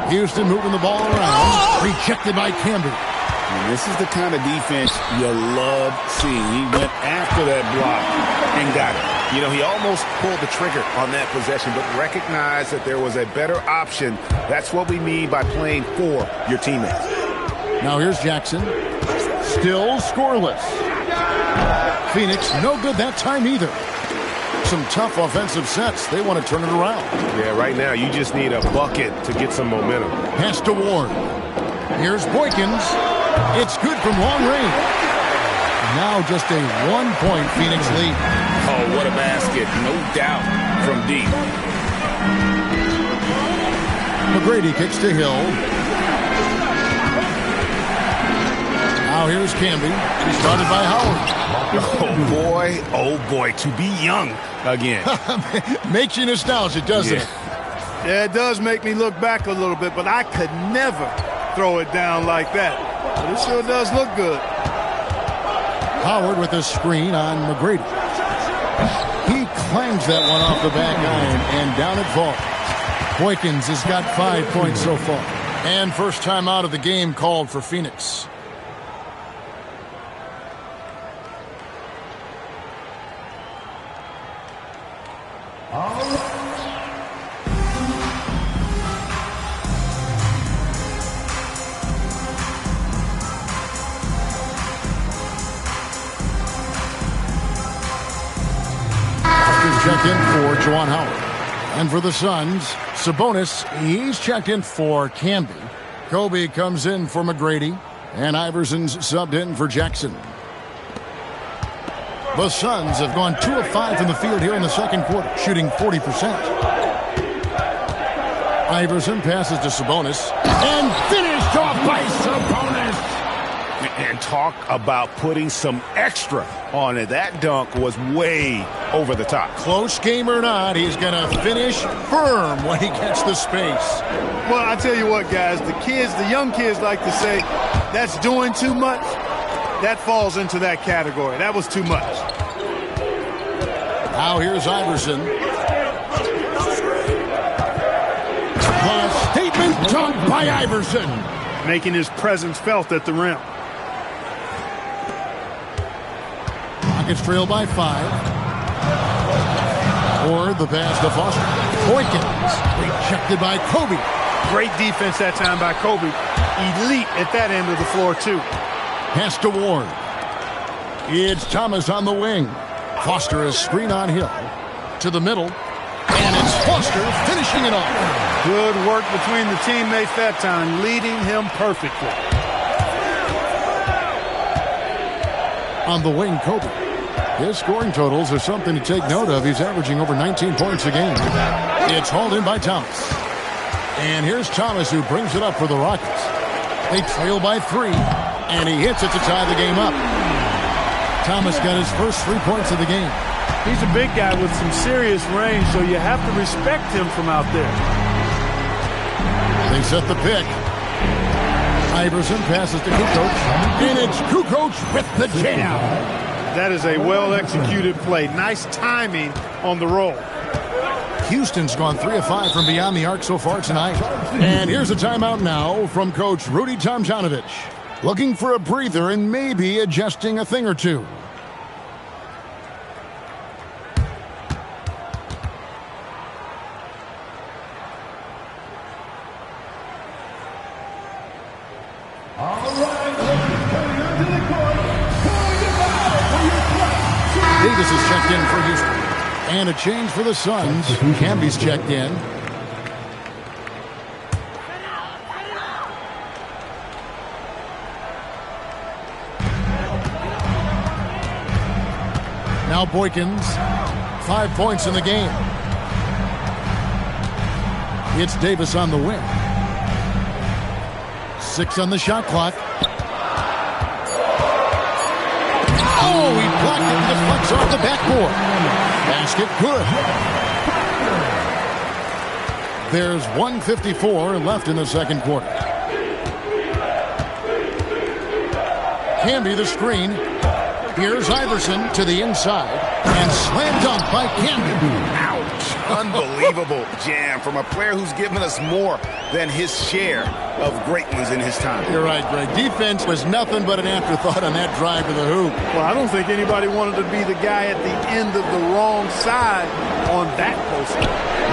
Houston moving the ball around. Rejected by Camby. And this is the kind of defense you love seeing. He went after that block and got it. You know, he almost pulled the trigger on that possession, but recognized that there was a better option. That's what we mean by playing for your teammates. Now here's Jackson. Still scoreless. Phoenix, no good that time either. Some tough offensive sets. They want to turn it around. Yeah, right now you just need a bucket to get some momentum. Pass to Ward. Here's Boykins. It's good from long range. Now just a 1-point Phoenix lead. Oh, what a basket. No doubt from deep. McGrady kicks to Hill. Now here's Camby. He's started by Howard. Oh boy, to be young again. Makes you nostalgic, doesn't it? Yeah, it does make me look back a little bit, but I could never throw it down like that. But it sure does look good. Howard with a screen on McGrady. He clangs that one off the back iron, and down it falls. Boykins has got 5 points so far. And first time out of the game called for Phoenix. Checked in for Juwan Howard. And for the Suns, Sabonis, he's checked in for Camby. Kobe comes in for McGrady. And Iverson's subbed in for Jackson. The Suns have gone 2 of 5 from the field here in the second quarter, shooting 40%. Iverson passes to Sabonis. And finished off by Sabonis. And talk about putting some extra on it. That dunk was way over the top. Close game or not, he's going to finish firm when he gets the space. Well, I tell you what, guys, the young kids like to say, that's doing too much. That falls into that category. That was too much. Now here's Iverson. The statement dunk by Iverson. Making his presence felt at the rim. Rockets trail by 5. Or the pass to Foster. Boykins rejected by Kobe. Great defense that time by Kobe. Elite at that end of the floor, too. Pass to Ward. It's Thomas on the wing. Foster is screen on Hill. To the middle. And it's Foster finishing it off. Good work between the teammates that time, leading him perfectly. On the wing, Kobe. His scoring totals are something to take note of. He's averaging over 19 points a game. It's hauled in by Thomas. And here's Thomas who brings it up for the Rockets. They trail by 3. And he hits it to tie the game up. Thomas got his first 3 points of the game. He's a big guy with some serious range, so you have to respect him from out there. They set the pick. Iverson passes to Kukoc. And it's Kukoc with the jam. That is a well-executed play. Nice timing on the roll. Houston's gone 3 of 5 from beyond the arc so far tonight. And here's a timeout now from Coach Rudy Tomjanovich. Looking for a breather and maybe adjusting a thing or two. Davis is checked in for Houston. And a change for the Suns. Camby's checked in. Now Boykins. 5 points in the game. It's Davis on the wing. 6 on the shot clock. Oh, he blocked it and deflects off the backboard. Basket good. There's 1:54 left in the second quarter. Camby the screen. Here's Iverson to the inside. And slam dunk by Camby. Ouch. Unbelievable jam from a player who's given us more than his share of great ones in his time. You're right, Greg. Defense was nothing but an afterthought on that drive to the hoop. Well, I don't think anybody wanted to be the guy at the end of the wrong side on that post.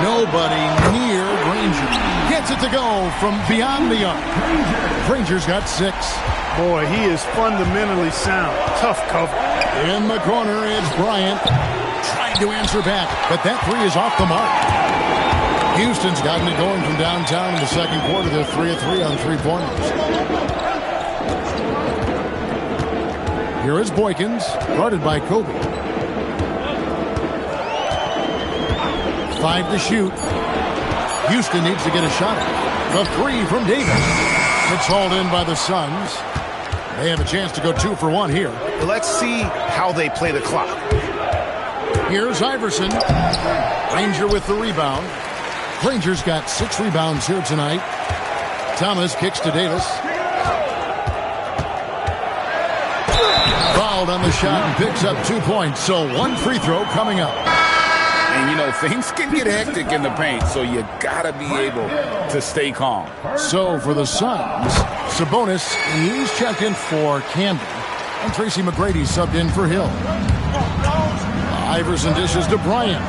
Nobody near Granger. Gets it to go from beyond the arc. Granger's got 6. Boy, he is fundamentally sound. Tough cover. In the corner is Bryant. Trying to answer back, but that 3 is off the mark. Houston's gotten it going from downtown in the second quarter. They're 3 of 3 on 3-pointers. Here is Boykins, guarded by Kobe. 5 to shoot. Houston needs to get a shot. The 3 from Davis. It's hauled in by the Suns. They have a chance to go 2 for 1 here. Let's see how they play the clock. Here's Iverson. Granger with the rebound. Granger's got 6 rebounds here tonight. Thomas kicks to Davis. Fouled on the shot and picks up 2 points. So 1 free throw coming up. And, you know, things can get hectic in the paint, so you got to be able to stay calm. So for the Suns, Sabonis, he's checked in for Camden. And Tracy McGrady subbed in for Hill. Iverson dishes to Bryant.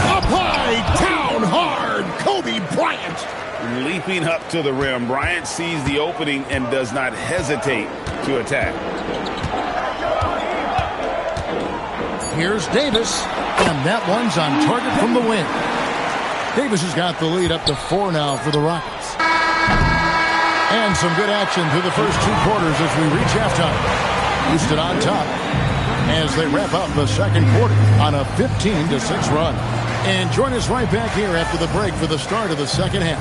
Up high, down hard, Kobe Bryant. Leaping up to the rim, Bryant sees the opening and does not hesitate to attack. Here's Davis, and that one's on target from the wing. Davis has got the lead up to 4 now for the Rockets. And some good action through the first 2 quarters as we reach halftime. Houston on top as they wrap up the second quarter on a 15-6 run. And join us right back here after the break for the start of the second half.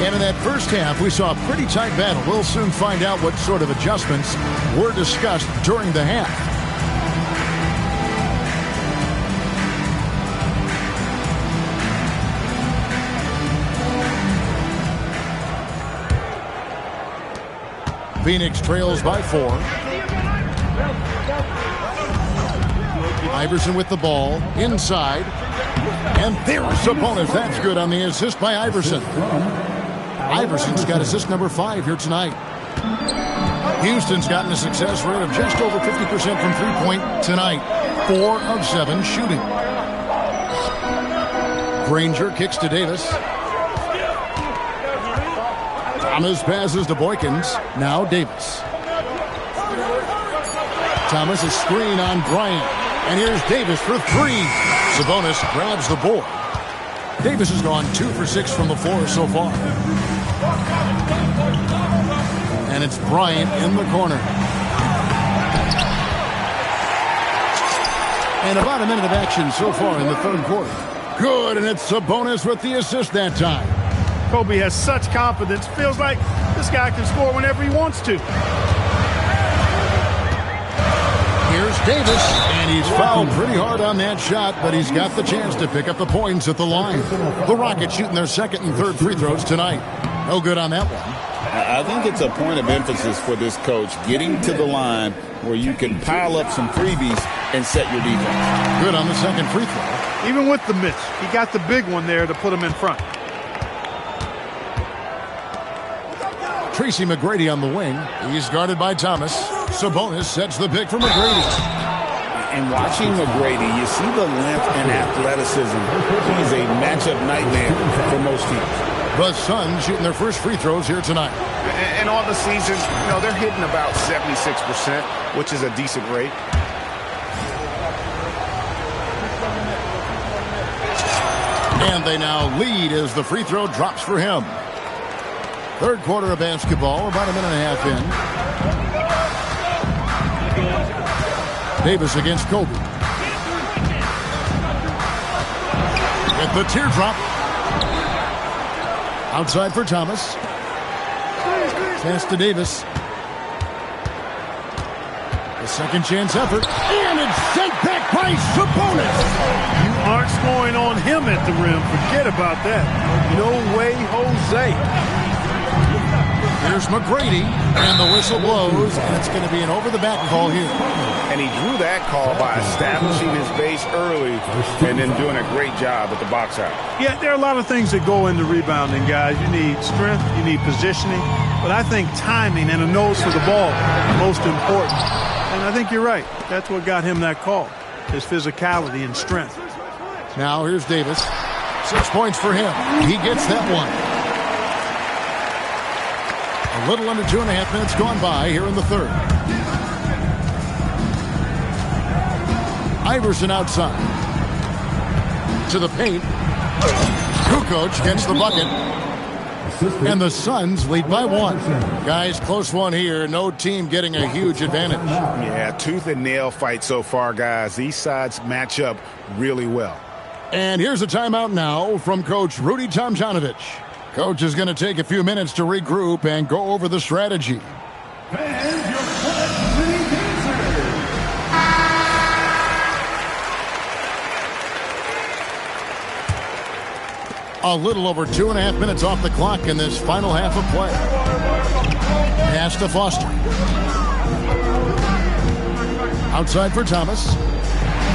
And in that first half, we saw a pretty tight battle. We'll soon find out what sort of adjustments were discussed during the half. Phoenix trails by 4. Iverson with the ball inside. And there's Sabonis. That's good on the assist by Iverson. Iverson's got assist number 5 here tonight. Houston's gotten a success rate of just over 50% from three-point tonight. 4 of 7 shooting. Granger kicks to Davis. Thomas passes to Boykins. Now Davis. Thomas a screen on Bryant. And here's Davis for 3. Sabonis grabs the board. Davis has gone 2 for 6 from the floor so far. And it's Bryant in the corner. And about a minute of action so far in the third quarter. Good, and it's Sabonis with the assist that time. Kobe has such confidence. Feels like this guy can score whenever he wants to. Here's Davis, and he's fouled pretty hard on that shot, but he's got the chance to pick up the points at the line. The Rockets shooting their second and third free throws tonight. No good on that one. I think it's a point of emphasis for this coach, getting to the line where you can pile up some freebies and set your defense. Good on the second free throw. Even with the miss, he got the big one there to put him in front. Tracy McGrady on the wing. He's guarded by Thomas. Sabonis sets the pick for McGrady. And watching McGrady, you see the length and athleticism. He's a matchup nightmare for most teams. The Suns shooting their first free throws here tonight. And on the season, they're hitting about 76%, which is a decent rate. And they now lead as the free throw drops for him. Third quarter of basketball, about a minute and a half in. Davis against Kobe. With the teardrop. Outside for Thomas. Pass to Davis. The second chance effort. And it's sent back by Sabonis. You aren't scoring on him at the rim. Forget about that. No way, Jose. Here's McGrady, and the whistle blows, and it's going to be an over-the-back call here. And he drew that call by establishing his base early and then doing a great job at the box out. Yeah, there are a lot of things that go into rebounding, guys. You need strength, you need positioning, but I think timing and a nose for the ball are most important. And I think you're right. That's what got him that call, his physicality and strength. Now here's Davis. 6 points for him. He gets that one. A little under 2.5 minutes gone by here in the third. Iverson outside. To the paint. Kukoc gets the bucket. And the Suns lead by 1. Guys, close one here. No team getting a huge advantage. Yeah, tooth and nail fight so far, guys. These sides match up really well. And here's a timeout now from Coach Rudy Tomjanovich. Coach is going to take a few minutes to regroup and go over the strategy. And your clutch city dancer. A little over 2.5 minutes off the clock in this final half of play. Pass to Foster. Outside for Thomas.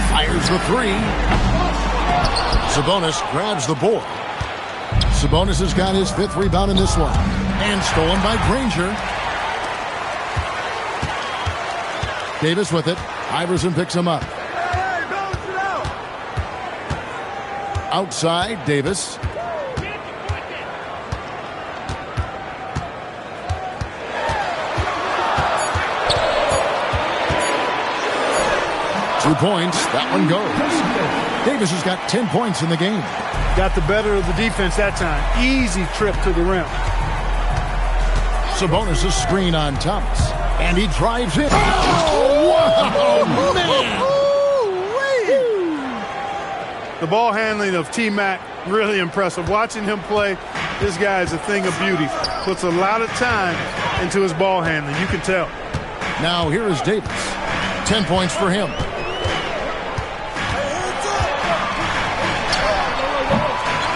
Fires the three. Sabonis grabs the board. Sabonis has got his 5th rebound in this one. And stolen by Granger. Davis with it. Iverson picks him up. Outside, Davis. Two points. That one goes. Davis has got 10 points in the game. Got the better of the defense that time. Easy trip to the rim. Sabonis' screen on Thomas. And he drives it. Oh, wow, man. The ball handling of T-Mac, really impressive. Watching him play, this guy is a thing of beauty. Puts a lot of time into his ball handling. You can tell. Now here is Davis. 10 points for him.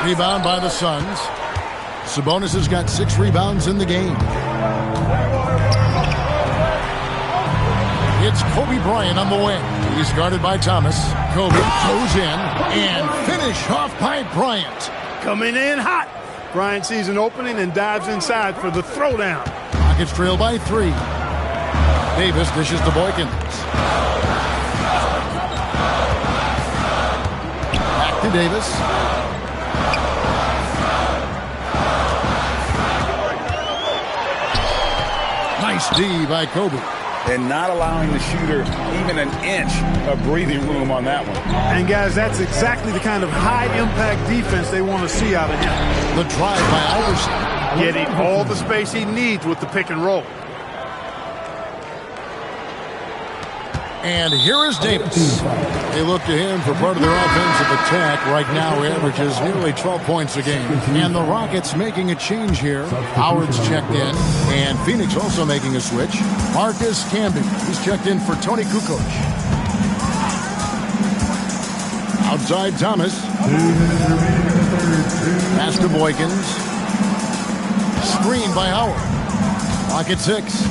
Rebound by the Suns. Sabonis has got 6 rebounds in the game. It's Kobe Bryant on the wing. He's guarded by Thomas. Kobe goes in and finish off by Bryant. Coming in hot. Bryant sees an opening and dives inside for the throwdown. Rockets trail by 3. Davis dishes to Boykins. Back to Davis. Nice D by Kobe. And not allowing the shooter even an inch of breathing room on that one. And, guys, that's exactly the kind of high-impact defense they want to see out of him. The drive by Iverson. Getting all the space he needs with the pick and roll. And here is Davis. They look to him for part of their offensive attack. Right now, he averages nearly 12 points a game. And the Rockets making a change here. Howard's checked in. And Phoenix also making a switch. Marcus Camby. He's checked in for Tony Kukoc. Outside Thomas. Pass to Boykins. Screen by Howard. Clock at 6.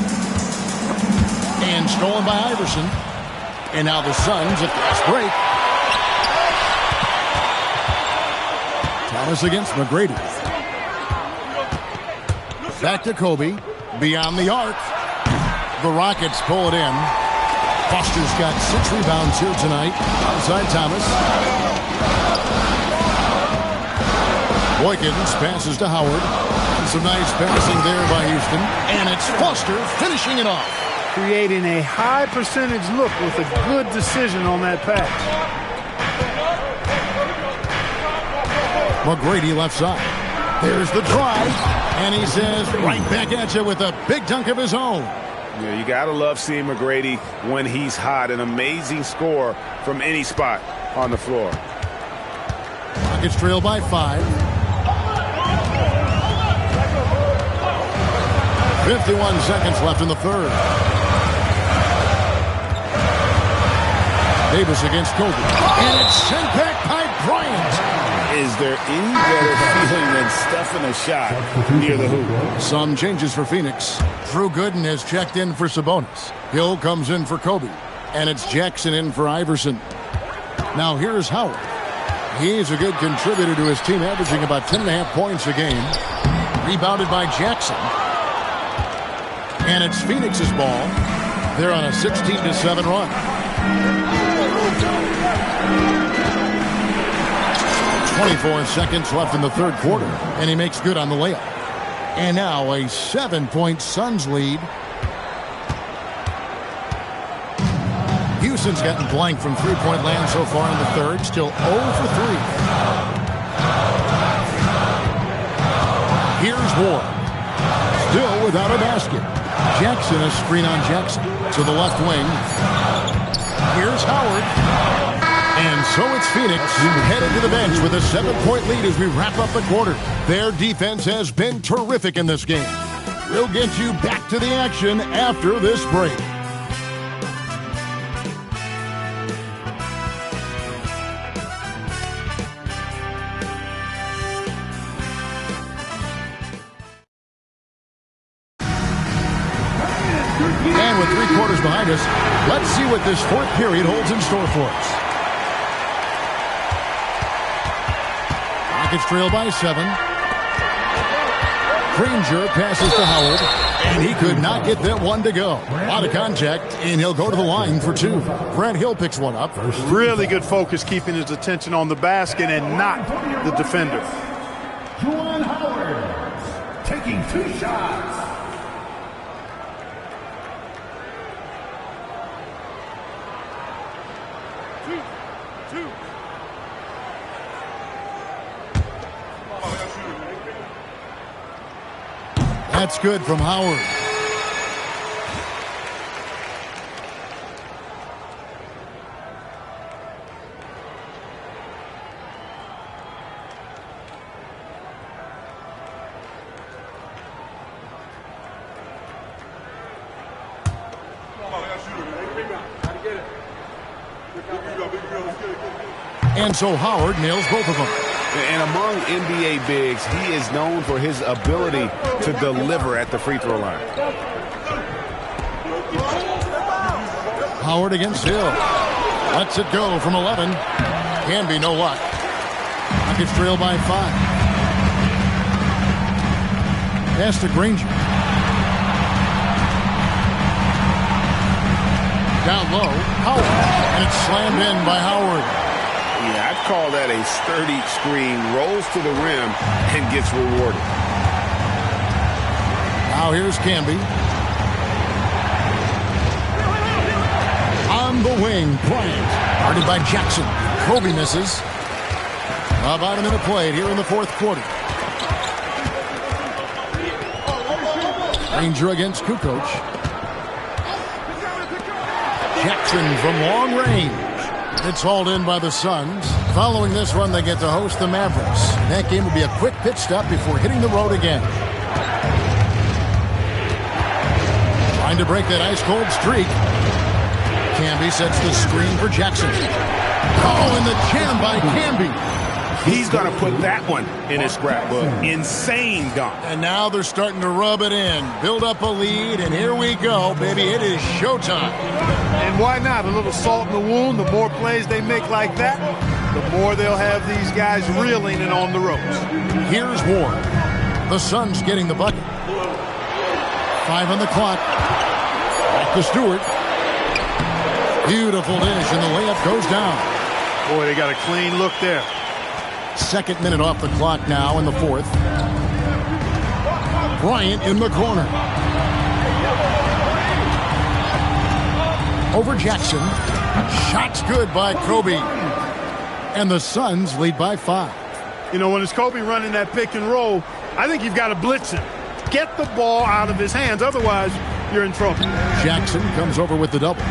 And stolen by Iverson. And now the Suns at fast break. Thomas against McGrady. Back to Kobe. Beyond the arc. The Rockets pull it in. Foster's got 6 rebounds here tonight. Outside Thomas. Boykins passes to Howard. Some nice passing there by Houston. And it's Foster finishing it off. Creating a high percentage look with a good decision on that pass. McGrady left side. There's the drive. And he says right back at you with a big dunk of his own. Yeah, you got to love seeing McGrady when he's hot. An amazing score from any spot on the floor. Rockets trail by 5. 51 seconds left in the third. Davis against Kobe. And it's sent back by Bryant. Is there any better feeling than stuffing a shot near the hoop? Some changes for Phoenix. Drew Gooden has checked in for Sabonis. Hill comes in for Kobe. And it's Jackson in for Iverson. Now here's Howard. He's a good contributor to his team, averaging about 10.5 points a game. Rebounded by Jackson. And it's Phoenix's ball. They're on a 16-7 run. 24 seconds left in the third quarter, and he makes good on the layup. And now a 7-point Suns lead. Houston's gotten blank from three-point land so far in the third, still 0 for 3. Here's Ward, still without a basket. Jackson, a screen on Jackson to the left wing. Here's Howard. And so it's Phoenix headed to the bench with a 7-point lead as we wrap up the quarter. Their defense has been terrific in this game. We'll get you back to the action after this break. And with 3 quarters behind us, let's see what this fourth period holds in store for us. Rockets trail by 7. Granger passes to Howard, and he could not get that one to go. A lot of contact, and he'll go to the line for 2. Grant Hill picks one up. Really good focus, keeping his attention on the basket and not the defender. Juwan Howard taking 2 shots. That's good from Howard. And so Howard nails both of them. And among NBA bigs, he is known for his ability to deliver at the free throw line. Howard against Hill. Lets it go from 11. Can be no luck. Rockets trail by 5. Pass to Granger. Down low, Howard. And it's slammed in by Howard. Yeah, I'd call that a sturdy screen. Rolls to the rim and gets rewarded. Now here's Camby. On the wing, Bryant. Guarded by Jackson. Kobe misses. About a minute played here in the fourth quarter. Granger against Kukoc. Jackson from long range. It's hauled in by the Suns. Following this run, they get to host the Mavericks. That game will be a quick pit stop before hitting the road again. Trying to break that ice-cold streak. Camby sets the screen for Jackson. Oh, and the jam by Camby. He's going to put that one in his scrapbook. Insane dunk. And now they're starting to rub it in. Build up a lead, and here we go, baby. It is showtime. And why not? A little salt in the wound. The more plays they make like that, the more they'll have these guys reeling and on the ropes. Here's Ward. The Suns getting the bucket. 5 on the clock. Back to Stewart. Beautiful dish, and the layup goes down. Boy, they got a clean look there. Second minute off the clock now in the fourth. Bryant in the corner. Over Jackson. Shots good by Kobe. And the Suns lead by 5. You know, when it's Kobe running that pick and roll, I think you've got to blitz him. Get the ball out of his hands. Otherwise, you're in trouble. Jackson comes over with the double.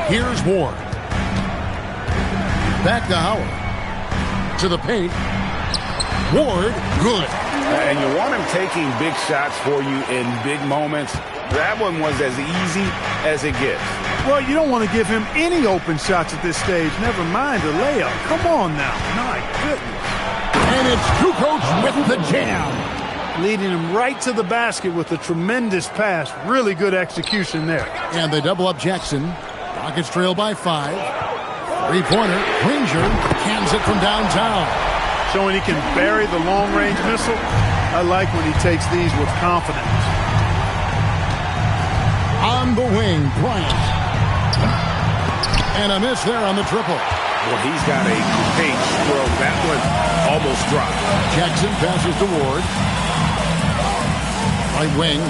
Here's Ward. Back to Howard. To the paint. Ward, good. And you want him taking big shots for you in big moments. That one was as easy as it gets. Well, you don't want to give him any open shots at this stage. Never mind a layup. Come on now. My goodness. And it's Kukoc with the jam. Leading him right to the basket with a tremendous pass. Really good execution there. And they double up Jackson. Rockets trail by 5. Three-pointer. Granger cans it from downtown. Showing he can bury the long-range missile. I like when he takes these with confidence. On the wing, Bryant. And a miss there on the triple. Well, he's got a paint stroke. That one almost dropped. Jackson passes to Ward. Right wing.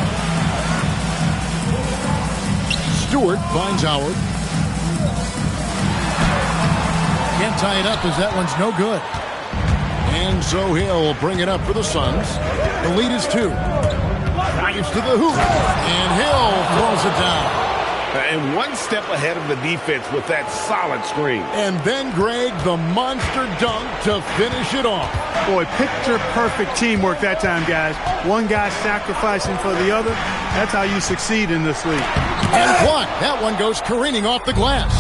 Stewart finds Howard. Can't tie it up as that one's no good. And so he'll bring it up for the Suns. The lead is 2. Drives to the hoop. And Hill throws it down. And one step ahead of the defense with that solid screen. And then, Greg, the monster dunk to finish it off. Boy, picture-perfect teamwork that time, guys. One guy sacrificing for the other. That's how you succeed in this league. And what? That one goes careening off the glass.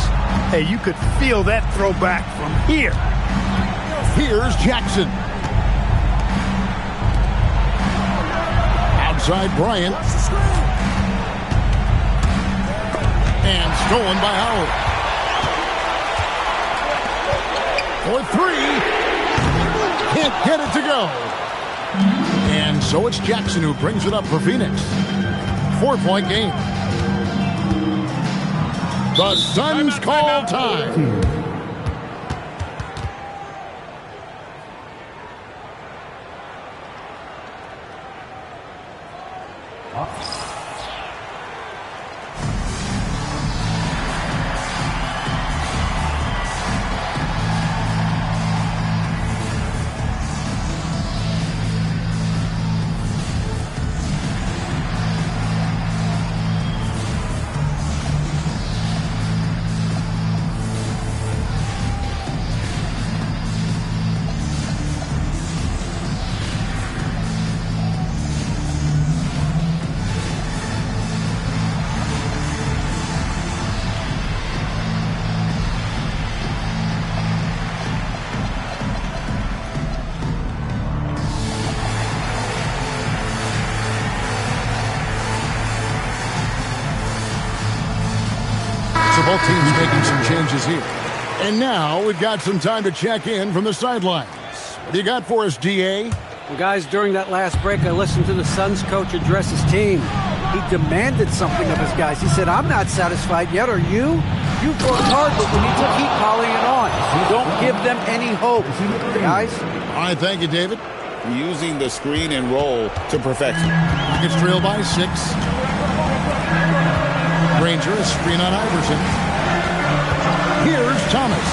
Hey, you could feel that throwback from here. Here's Jackson. Outside Bryant. And stolen by Howard. For 3. Can't get it to go. And so it's Jackson who brings it up for Phoenix. 4-point game. The Suns call time. Both teams making some changes here. And now we've got some time to check in from the sidelines. What do you got for us, DA? Well, guys, during that last break, I listened to the Suns coach address his team. He demanded something of his guys. He said, I'm not satisfied yet. Are you? You've worked hard, but we need to keep piling it on. Don't give them any hope. Guys? All right, thank you, David. Using the screen and roll to perfection. Rockets trail by 6. Granger, a screen on Iverson. Here's Thomas.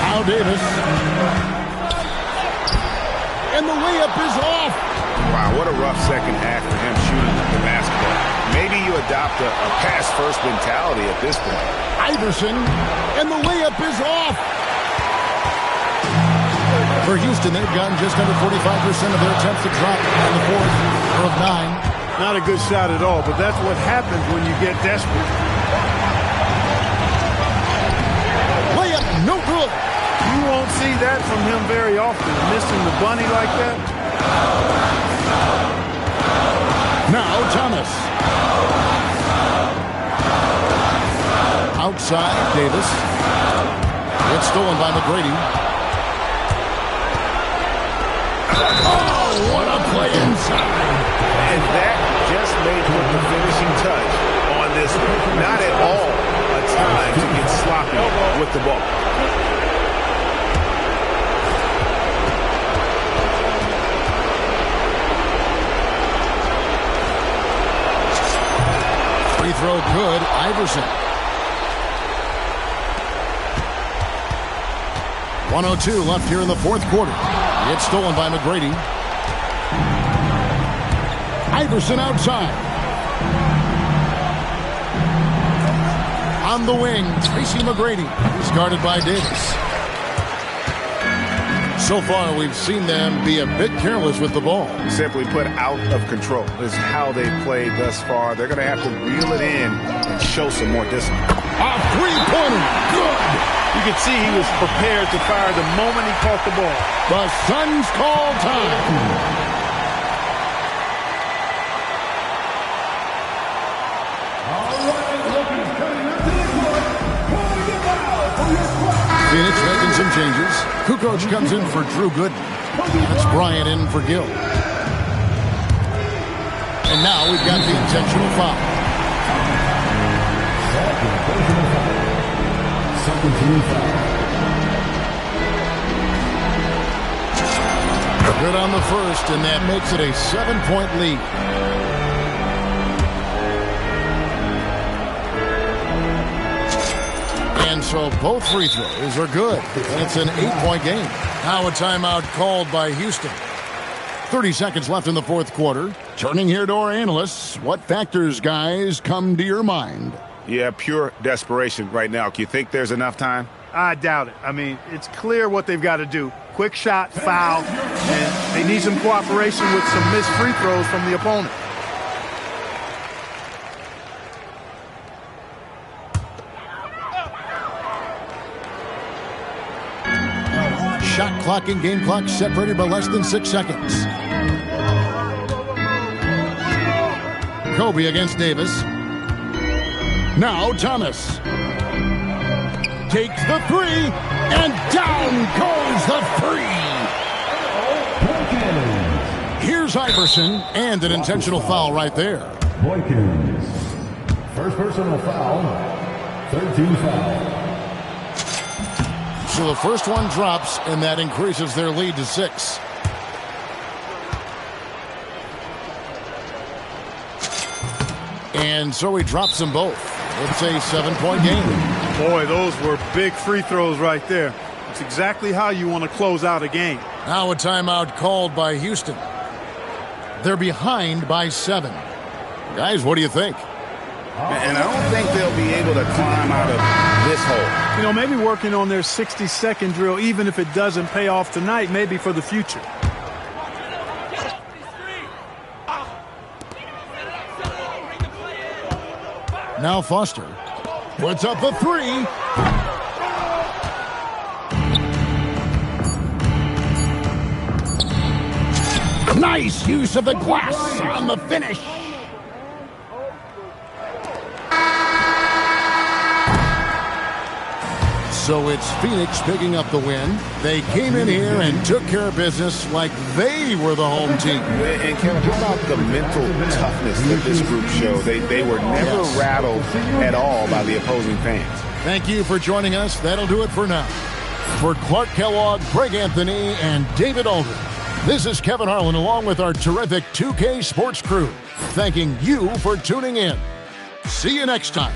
Al Davis. And the layup is off. Wow. Wow, what a rough second half for him shooting the basketball. Maybe you adopt a pass-first mentality at this point. Iverson, and the layup is off. For Houston, they've gotten just under 45% of their attempts to drop in the fourth, or of 9. Not a good shot at all, but that's what happens when you get desperate. Layup, no good. You won't see that from him very often, missing the bunny like that. Now Thomas. Outside, Davis. It's stolen by McGrady. Oh, what a play inside. And that just may put the finishing touch on this one. Not at all a time to get sloppy with the ball. Free throw good, Iverson. 1:02 left here in the fourth quarter. It's stolen by McGrady. Iverson outside. On the wing, Tracy McGrady. He's guarded by Davis. So far, we've seen them be a bit careless with the ball. Simply put, out of control is how they've played thus far. They're going to have to reel it in and show some more discipline. A three-pointer, good. You could see he was prepared to fire the moment he caught the ball. The Suns call time. Phoenix making some changes. Kukoc comes in for Drew Gooden. That's Bryant in for Gill. And now we've got the intentional foul. Good on the first, and that makes it a 7-point lead. And so both free throws are good. And it's an 8-point game. Now a timeout called by Houston. 30 seconds left in the fourth quarter. Turning here to our analysts. What factors, guys, come to your mind? Yeah, pure desperation right now. Do you think there's enough time? I doubt it. I mean, it's clear what they've got to do. Quick shot, foul, and they need some cooperation with some missed free throws from the opponent. Shot clock and game clock separated by less than 6 seconds. Kobe against Davis. Now Thomas. Takes the three, and down goes the three. Here's Iverson, and an intentional foul right there. Boykins. First personal foul. 13 foul. So the first one drops, and that increases their lead to 6. And so he drops them both. It's a 7-point game. Boy, those were big free throws right there. It's exactly how you want to close out a game. Now a timeout called by Houston. They're behind by 7. Guys, what do you think? And I don't think they'll be able to climb out of this hole. You know, maybe working on their 60-second drill, even if it doesn't pay off tonight, maybe for the future. Now Foster puts up a three. Nice use of the glass on the finish. So it's Phoenix picking up the win. They came in here and took care of business like they were the home team. And Kevin, how about the mental toughness that this group showed? They were never rattled at all by the opposing fans. Thank you for joining us. That'll do it for now. For Clark Kellogg, Greg Anthony, and David Aldridge, this is Kevin Harlan along with our terrific 2K Sports crew, thanking you for tuning in. See you next time.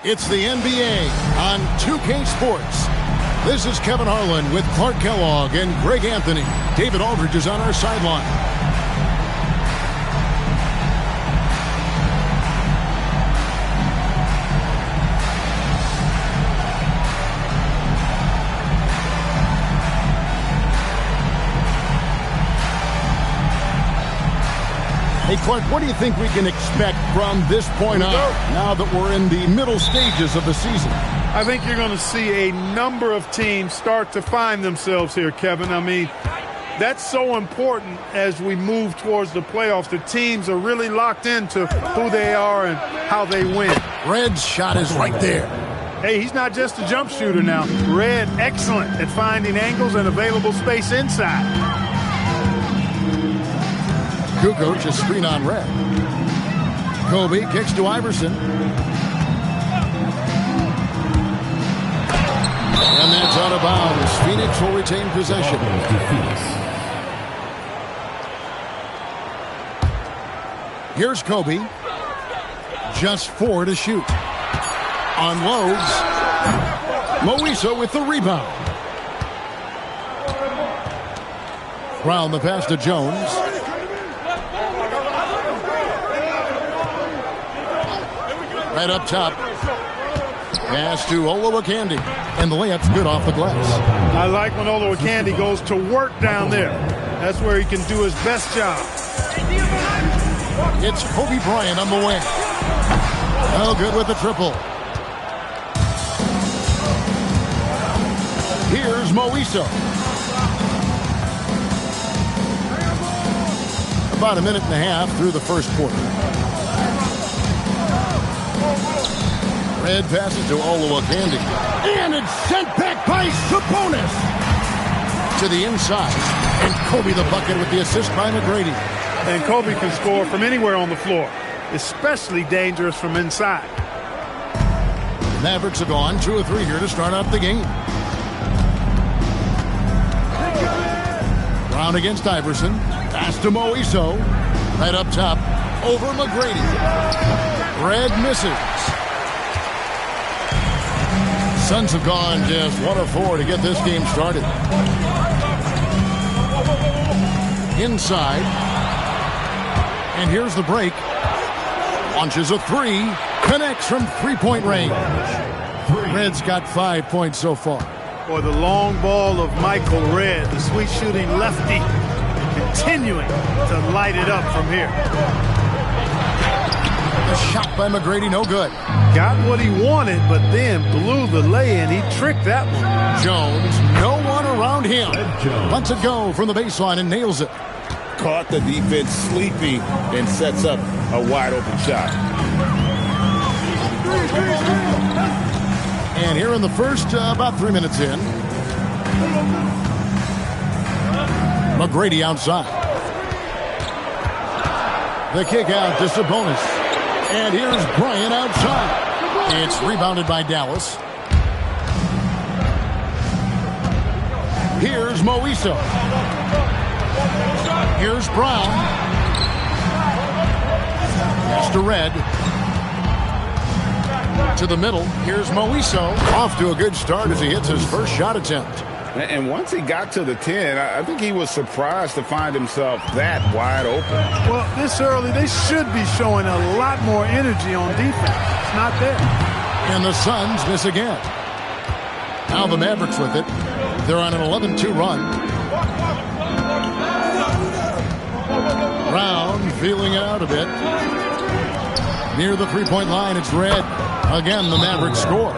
It's the NBA on 2K Sports. This is Kevin Harlan with Clark Kellogg and Greg Anthony. David Aldridge is on our sideline. Hey, Clark, what do you think we can expect from this point on, now that we're in the middle stages of the season? I think you're going to see a number of teams start to find themselves here, Kevin. I mean, that's so important as we move towards the playoffs. The teams are really locked into who they are and how they win. Red's shot is right there. Hey, he's not just a jump shooter now. Red, excellent at finding angles and available space inside. Kukoc is screen on Red. Kobe kicks to Iverson. And that's out of bounds. Phoenix will retain possession. Here's Kobe. Just 4 to shoot. Unloads. Moisa with the rebound. Brown the pass to Jones. Right up top. Pass to Olowokandi. And the layup's good off the glass. I like when Olowokandi goes to work down there. That's where he can do his best job. It's Kobe Bryant on the wing. Oh, good with the triple. Here's Moisa. About a minute and a half through the first quarter. Red passes to Olowokandi. And it's sent back by Sabonis. To the inside. And Kobe the bucket with the assist by McGrady. And Kobe can score from anywhere on the floor. Especially dangerous from inside. The Mavericks have gone 2 of 3 here to start out the game. Brown against Iverson. Pass to Moiso. Right up top. Over McGrady. Red misses. Suns have gone just 1 of 4 to get this game started. Inside. And here's the break. Launches a 3. Connects from three-point range. Red's got 5 points so far. Boy, the long ball of Michael Red, the sweet shooting lefty, continuing to light it up from here. The shot by McGrady, no good. Got what he wanted, but then blew the lay-in. He tricked that one. Jones, no one around him. Lets it go from the baseline and nails it. Caught the defense sleeping and sets up a wide-open shot. And here in the first, about 3 minutes in. McGrady outside. The kick out to Sabonis. And here's Bryant outside. It's rebounded by Dallas. Here's Moisa. Here's Brown. Pass to Red. To the middle. Here's Moiso. Off to a good start as he hits his first shot attempt. And once he got to the 10, I think he was surprised to find himself that wide open. Well, this early, they should be showing a lot more energy on defense. It's not there. And the Suns miss again. Now the Mavericks with it. They're on an 11-2 run. Brown feeling it out a bit. Near the three-point line, it's Red. Again, the Mavericks score.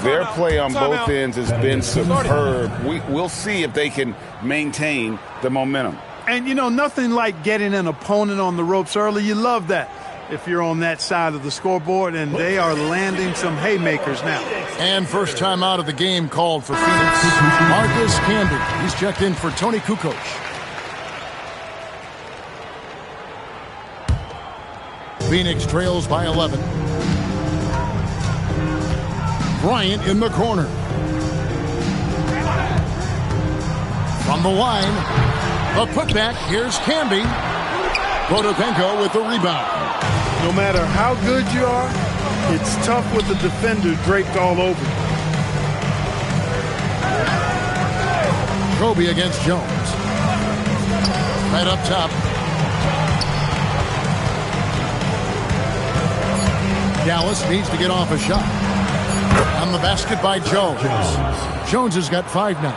Their play on both ends has been superb. We'll see if they can maintain the momentum. And, you know, nothing like getting an opponent on the ropes early. You love that if you're on that side of the scoreboard, and they are landing some haymakers now. And first time out of the game called for Phoenix. Marcus Camby. He's checked in for Tony Kukoc. Phoenix trails by 11. Bryant in the corner. From the line, the putback. Here's Camby. Protopenko with the rebound. No matter how good you are, It's tough with the defender draped all over. Kobe against Jones. Right up top. Dallas needs to get off a shot. On the basket by Jones. Jones has got 5 now.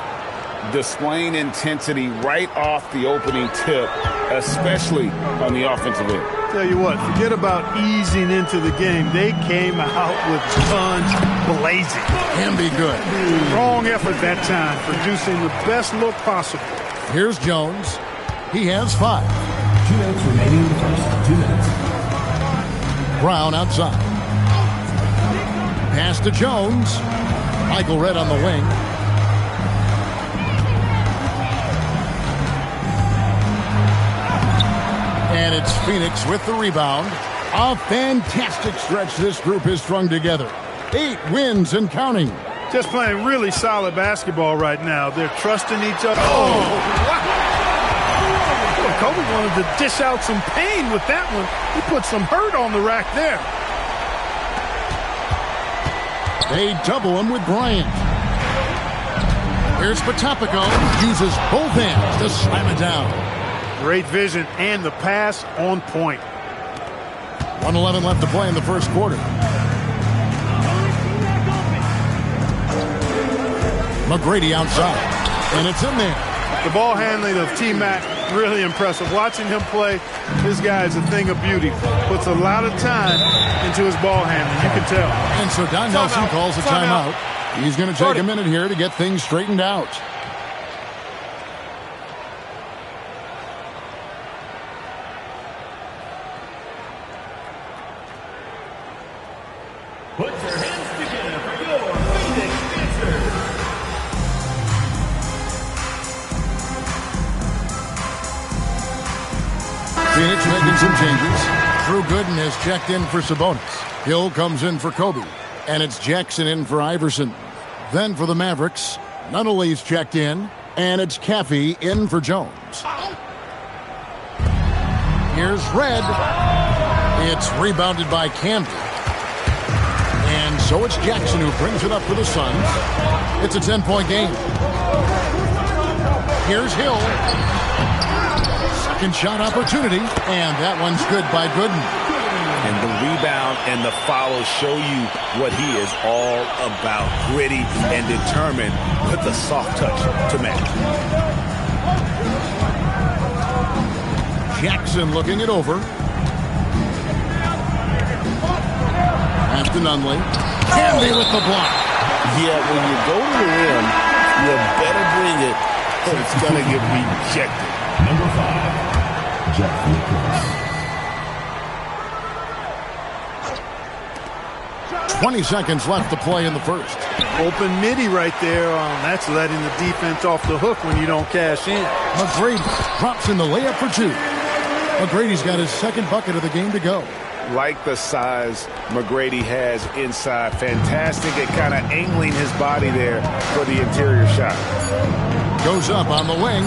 Displaying intensity right off the opening tip, especially on the offensive end. Tell you what, forget about easing into the game. They came out with guns blazing. Can be good. Strong effort that time, producing the best look possible. Here's Jones. He has 5. 2 minutes remaining in the first. 2 minutes. Brown outside. Pass to Jones. Michael Redd on the wing. And it's Phoenix with the rebound. A fantastic stretch this group has strung together. 8 wins and counting. Just playing really solid basketball right now. They're trusting each other. Oh, wow. Boy, Kobe wanted to dish out some pain with that one. He put some hurt on the rack there. They double him with Bryant. Here's Patopico. Uses both hands to slam it down. Great vision and the pass on point. 1:11 left to play in the first quarter. McGrady outside. And it's in there. The ball handling of T-Mac, really impressive. Watching him play, this guy is a thing of beauty. Puts a lot of time into his ball handling. You can tell. And so Don Nelson calls a timeout. He's going to take a minute here to get things straightened out. Put your hands together for your Phoenix Dancers. Phoenix making some changes. Drew Gooden has checked in for Sabonis. Hill comes in for Kobe. And it's Jackson in for Iverson. Then for the Mavericks, Nunnally's checked in. And it's Caffey in for Jones. Here's Redd. It's rebounded by Camden. And so it's Jackson who brings it up for the Suns. It's a 10-point game. Here's Hill. Second shot opportunity. And that one's good by Gooden. And the rebound and the follow show you what he is all about. Gritty and determined with the soft touch to match. Jackson looking it over. After Nunley. Canby with the block. Yeah, when you go to the rim, you better bring it, or it's going to get rejected. Number 5, Jeff Lucas. 20 seconds left to play in the first. Open midi right there. That's letting the defense off the hook when you don't cash in. McGrady drops in the layup for 2. McGrady's got his second bucket of the game to go. Like the size McGrady has inside. Fantastic at kind of angling his body there for the interior shot. Goes up on the wing.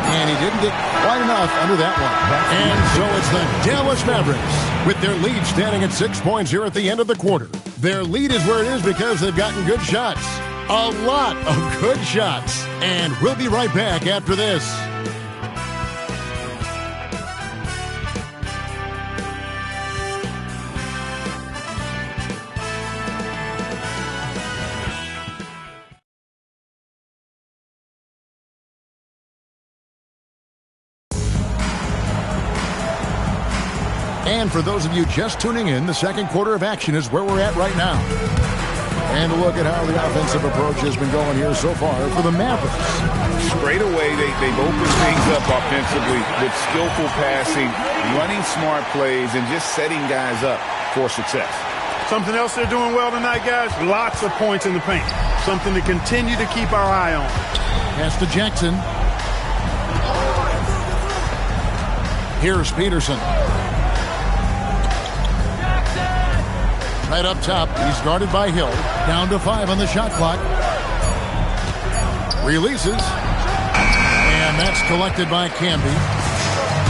And he didn't get quite enough under that one. And so it's the Dallas Mavericks with their lead standing at 6 points here at the end of the quarter. Their lead is where it is because they've gotten good shots. A lot of good shots. And we'll be right back after this. And for those of you just tuning in, the second quarter of action is where we're at right now. And a look at how the offensive approach has been going here so far for the Mavericks. Straight away, they've opened things up offensively with skillful passing, running smart plays, and just setting guys up for success. Something else they're doing well tonight, guys, lots of points in the paint. Something to continue to keep our eye on. Pass to Jackson. Here's Peterson. Right up top, he's guarded by Hill. Down to 5 on the shot clock. Releases. And that's collected by Camby.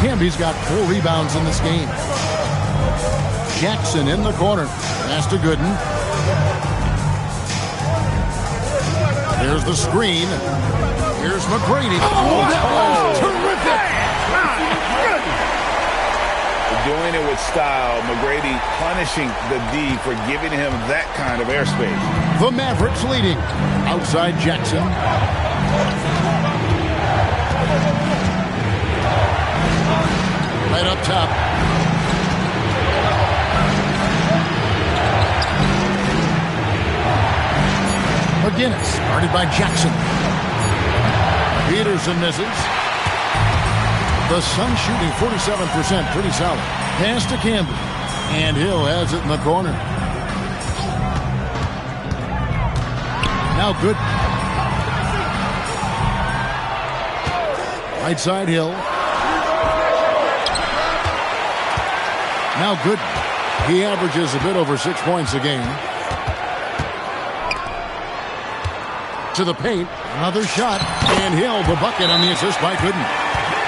Camby's got 4 rebounds in this game. Jackson in the corner. Pass to Gooden. Here's the screen. Here's McGrady. Oh, that was terrific! Doing it with style. McGrady punishing the D for giving him that kind of airspace. The Mavericks leading. Outside Jackson. Right up top. McGinnis, guarded by Jackson. Peterson misses. The Suns shooting 47%, pretty solid. Pass to Campbell. And Hill has it in the corner. Now good. Right side Hill. Now good. He averages a bit over 6 points a game. To the paint. Another shot. And Hill, the bucket on the assist by Gooden.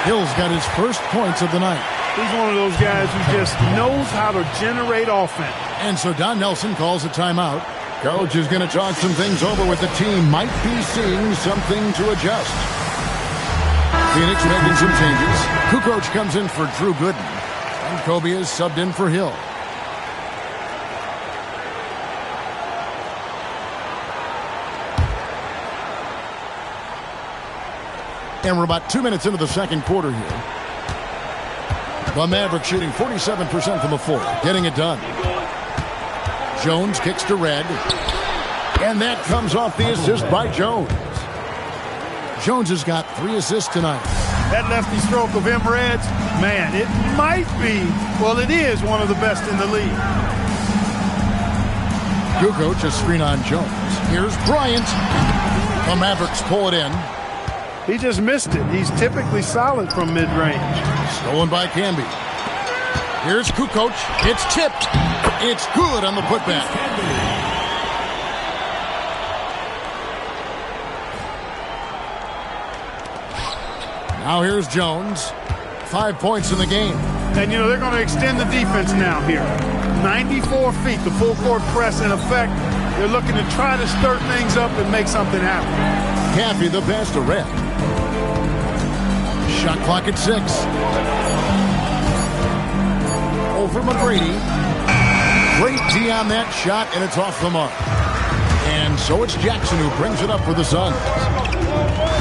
Hill's got his first points of the night. He's one of those guys who just knows how to generate offense. And so Don Nelson calls a timeout. Coach is going to talk some things over with the team. Might be seeing something to adjust. Phoenix making some changes. Kukoc comes in for Drew Gooden. And Kobe is subbed in for Hill. And we're about 2 minutes into the second quarter here. The Mavericks shooting 47% from the floor. Getting it done. Jones kicks to Red. And that comes off the assist by Jones. Jones has got 3 assists tonight. That lefty stroke of Red's, man, it might be, well, it is one of the best in the league. Kukoc a screen on Jones. Here's Bryant. The Mavericks pull it in. He just missed it. He's typically solid from mid-range. Stolen by Camby. Here's Kukoc. It's tipped. It's good on the putback. Now here's Jones. 5 points in the game. And, you know, they're going to extend the defense now here. 94 feet, the full court press in effect. They're looking to try to stir things up and make something happen. Caffey the pass to Red. Shot clock at 6. Over McGrady. Great D on that shot, and it's off the mark. And so it's Jackson who brings it up for the Suns.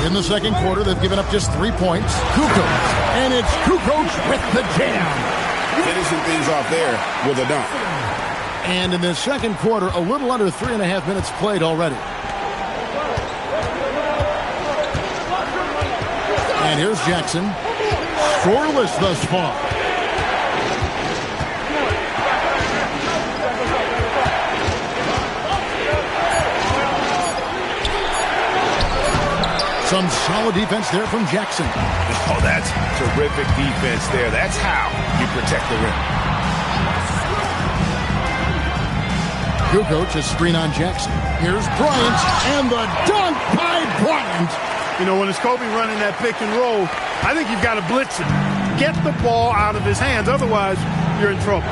In the second quarter, they've given up just 3 points. Kukoc. And it's Kukoc with the jam. Finishing things off there with a dunk. And in the second quarter, a little under 3.5 minutes played already. And here's Jackson. Scoreless thus far. Some solid defense there from Jackson. Oh, that's terrific defense there. That's how you protect the rim. Kukoc a screen on Jackson. Here's Bryant, and the dunk by Bryant. You know, when it's Kobe running that pick and roll, I think you've got to blitz him. Get the ball out of his hands. Otherwise, you're in trouble.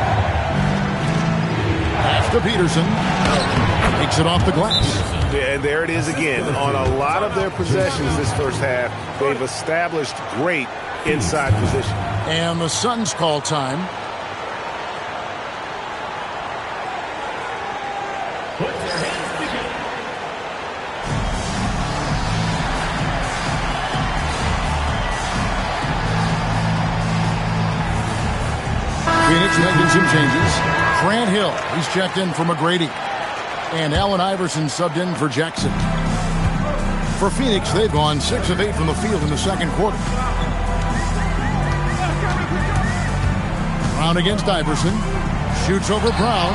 Pass to Peterson. Takes it off the glass. Yeah, and there it is again. On a lot of their possessions this first half, they've established great inside position. And the Suns call time. Phoenix making some changes. Grant Hill, he's checked in for McGrady. And Allen Iverson subbed in for Jackson. For Phoenix, they've gone 6 of 8 from the field in the second quarter. Brown against Iverson. Shoots over Brown.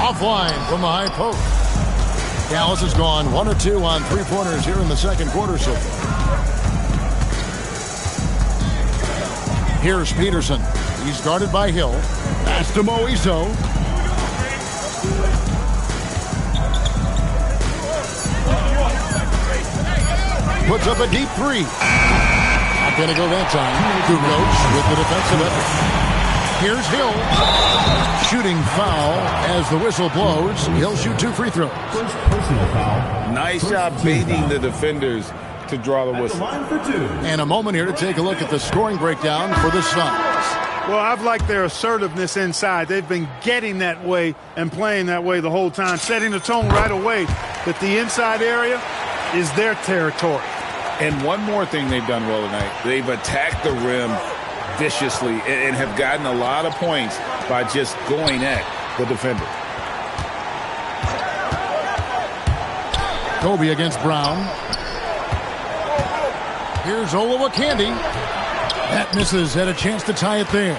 Offline from the high post. Dallas has gone 1 of 2 on 3-pointers here in the second quarter so far. Here's Peterson. He's guarded by Hill. Pass to Moiso. Puts up a deep 3. Not going to go that time. Kukoc with the defensive effort. Here's Hill. Shooting foul as the whistle blows. He'll shoot 2 free throws. First personal foul. Nice job baiting the defenders to draw the whistle. Line for 2. And a moment here to take a look at the scoring breakdown for the Suns. Well, I've liked their assertiveness inside. They've been getting that way and playing that way the whole time, setting the tone right away that the inside area is their territory. And one more thing they've done well tonight. They've attacked the rim viciously and have gotten a lot of points by just going at the defender. Kobe against Brown. Here's Olowokandi. That misses. Had a chance to tie it there.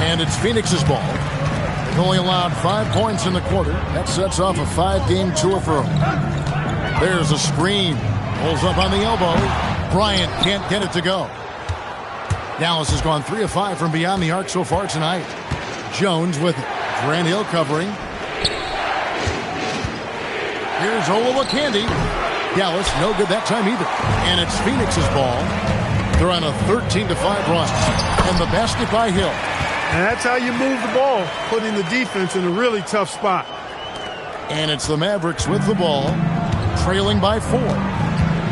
And it's Phoenix's ball. They've only allowed 5 points in the quarter. That sets off a 5-game tour for them. There's a screen. Pulls up on the elbow. Bryant can't get it to go. Dallas has gone 3 of 5 from beyond the arc so far tonight. Jones with it. Grant Hill covering. Here's Olowokandi. Dallas no good that time either. And it's Phoenix's ball. They're on a 13-5 run. And the basket by Hill. And that's how you move the ball, putting the defense in a really tough spot. And it's the Mavericks with the ball, trailing by 4.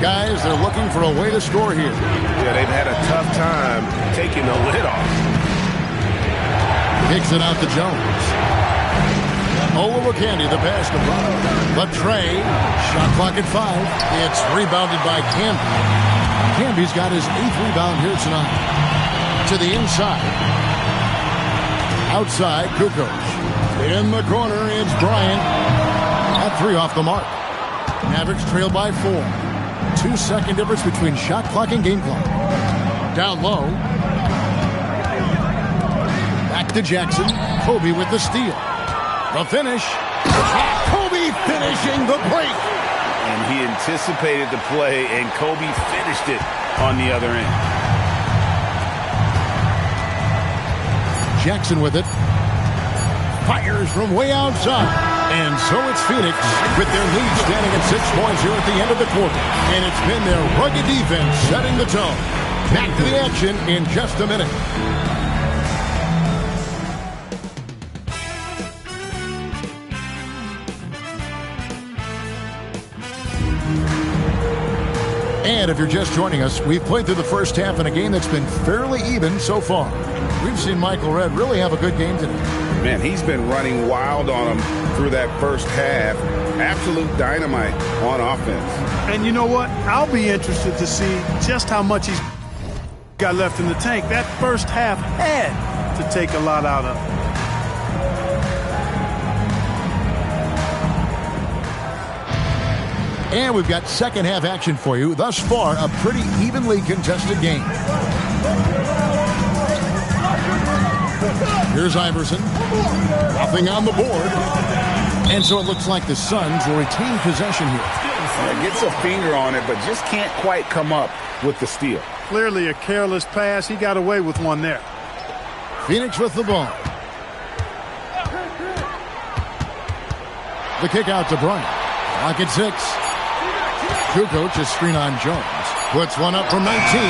Guys, they're looking for a way to score here. Yeah, they've had a tough time taking the lid off. Kicks it out to Jones. Olowokandi, the pass to Brown. The tray, shot clock at 5. It's rebounded by Camby. Camby's got his 8th rebound here tonight. To the inside. Outside, Kukoc. In the corner, it's Bryant. At 3 off the mark. Mavericks trail by 4. 2-second difference between shot clock and game clock. Down low. Back to Jackson. Kobe with the steal. The finish. Kobe finishing the break. And he anticipated the play, and Kobe finished it on the other end. Jackson with it. Fires from way outside. And so it's Phoenix with their lead standing at 6 points here at the end of the quarter. And it's been their rugged defense setting the tone. Back to the action in just a minute. And if you're just joining us, we've played through the first half in a game that's been fairly even so far. We've seen Michael Redd really have a good game today. Man, he's been running wild on them through that first half. Absolute dynamite on offense. And you know what? I'll be interested to see just how much he's got left in the tank. That first half had to take a lot out of him. And we've got second half action for you. Thus far, a pretty evenly contested game. Here's Iverson. Nothing on the board. And so it looks like the Suns will retain possession here. Yeah, gets a finger on it, but just can't quite come up with the steal. Clearly a careless pass. He got away with one there. Phoenix with the ball. The kick out to Bryant. Clock at 6. Kukoc is screen on Jones. Puts one up from 19.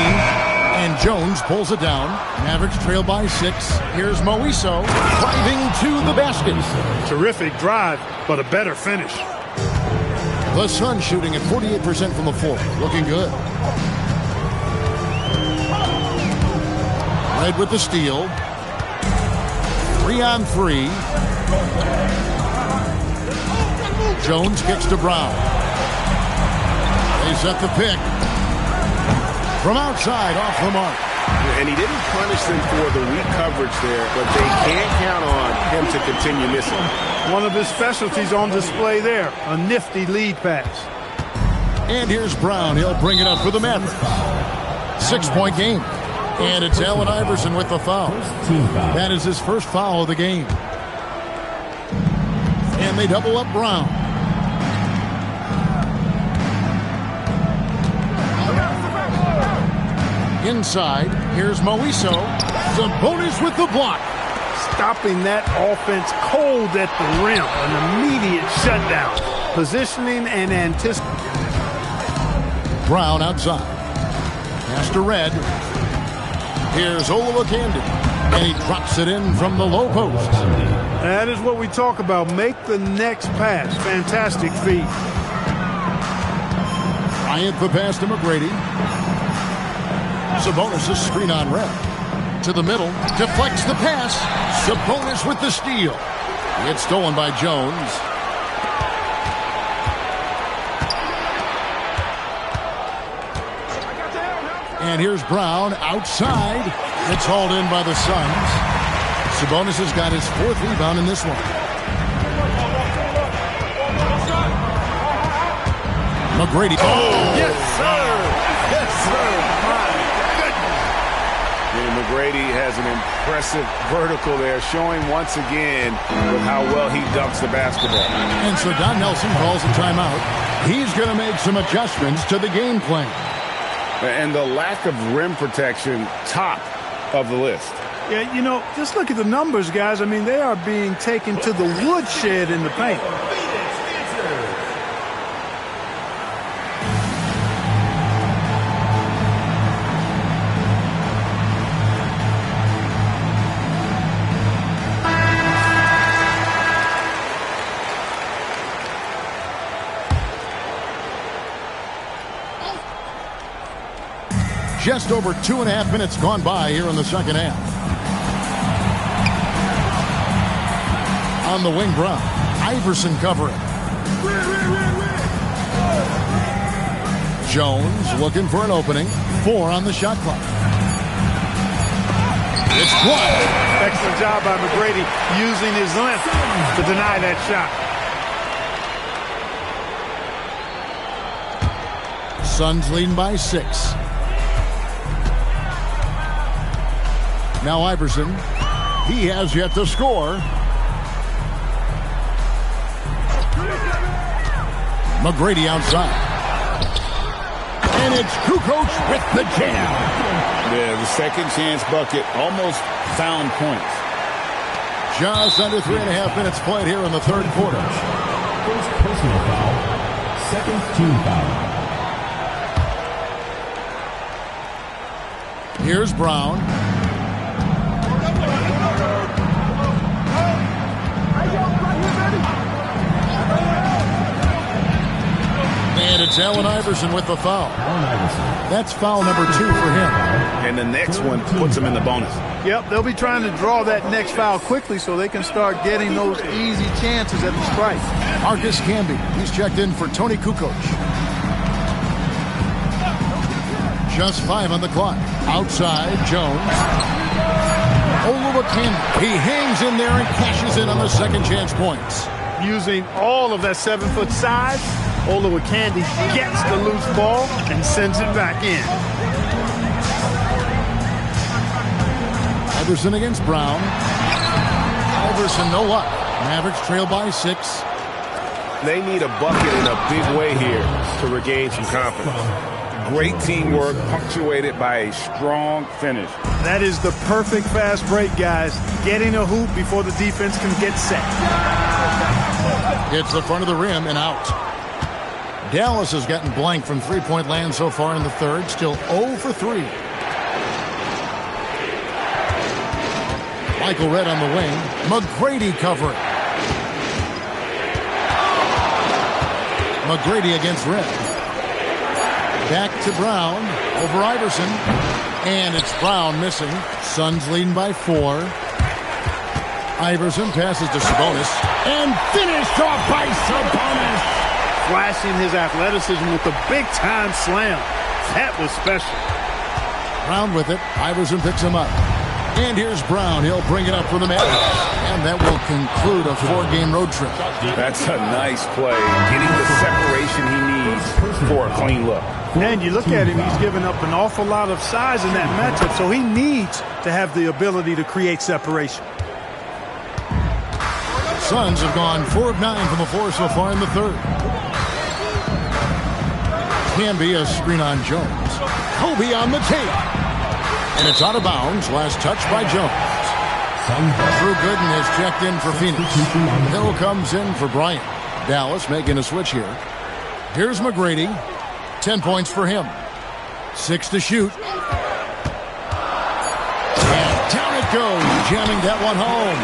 And Jones pulls it down. Mavericks trail by 6. Here's Moiso driving to the basket. Terrific drive, but a better finish. The Suns shooting at 48% from the floor. Looking good. Red with the steal. 3-on-3. Jones kicks to Brown. They set the pick. From outside, off the mark. And he didn't punish them for the weak coverage there, but they can't count on him to continue missing. One of his specialties on display there. A nifty lead pass. And here's Brown. He'll bring it up for the Mavericks. 6-point game. And it's Allen Iverson with the foul. That is his first foul of the game. And they double up Brown. Inside, here's Moiso. Sabonis with the block. Stopping that offense cold at the rim. An immediate shutdown. Positioning and anticipation. Brown outside. Pass to Red. Here's Olowokandi, and he drops it in from the low post. That is what we talk about. Make the next pass. Fantastic feed. Bryant the pass to McGrady. Sabonis' screen on red. To the middle. Deflects the pass. Sabonis with the steal. It's stolen by Jones. And here's Brown outside. It's hauled in by the Suns. Sabonis has got his 4th rebound in this one. McGrady. Oh, yes, sir. Yes, sir. My goodness. And McGrady has an impressive vertical there, showing once again with how well he dunks the basketball. And so Don Nelson calls a timeout. He's going to make some adjustments to the game plan. And the lack of rim protection, top of the list. Yeah, you know, just look at the numbers, guys. I mean, they are being taken to the woodshed in the paint. Just over 2.5 minutes gone by here in the second half. On the wing, Brown. Iverson covering. Jones looking for an opening. 4 on the shot clock. It's blocked. Excellent job by McGrady using his length to deny that shot. Suns leading by 6. Now Iverson. He has yet to score. McGrady outside. And it's Kukoc with the jam. Yeah, the second chance bucket almost found points. Just under 3.5 minutes played here in the third quarter. First personal foul. Second team foul. Here's Brown. And it's Allen Iverson with the foul. That's foul number 2 for him. And the next one puts him in the bonus. Yep, they'll be trying to draw that next foul quickly so they can start getting those easy chances at the strike. Marcus Camby, he's checked in for Tony Kukoc. Just 5 on the clock. Outside, Jones. Olowokandi, he hangs in there and cashes in on the second chance points. Using all of that 7-foot size, Olowokandi gets the loose ball and sends it back in. Iverson against Brown. Iverson, no luck. Mavericks trail by 6. They need a bucket in a big way here to regain some confidence. Great teamwork punctuated by a strong finish. That is the perfect fast break, guys. Getting a hoop before the defense can get set. Hits the front of the rim and out. Dallas has gotten blank from three-point land so far in the third. Still 0 for 3. Michael Redd on the wing. McGrady covering. McGrady against Redd. Back to Brown. Over Iverson. And it's Brown missing. Suns leading by 4. Iverson passes to Sabonis. And finished off by Sabonis. Flashing his athleticism with a big-time slam. That was special. Brown with it. Iverson picks him up. And here's Brown. He'll bring it up for the Mavericks. And that will conclude a 4-game road trip. That's a nice play. Getting the separation he needs for a clean look. And you look at him, he's given up an awful lot of size in that matchup, so he needs to have the ability to create separation. Suns have gone 4 of 9 from the floor so far in the third. Can be a screen on Jones. Kobe on the tape. And it's out of bounds. Last touch by Jones. Drew Gooden has checked in for Phoenix. Hill comes in for Bryant. Dallas making a switch here. Here's McGrady. 10 points for him. 6 to shoot. jamming that one home.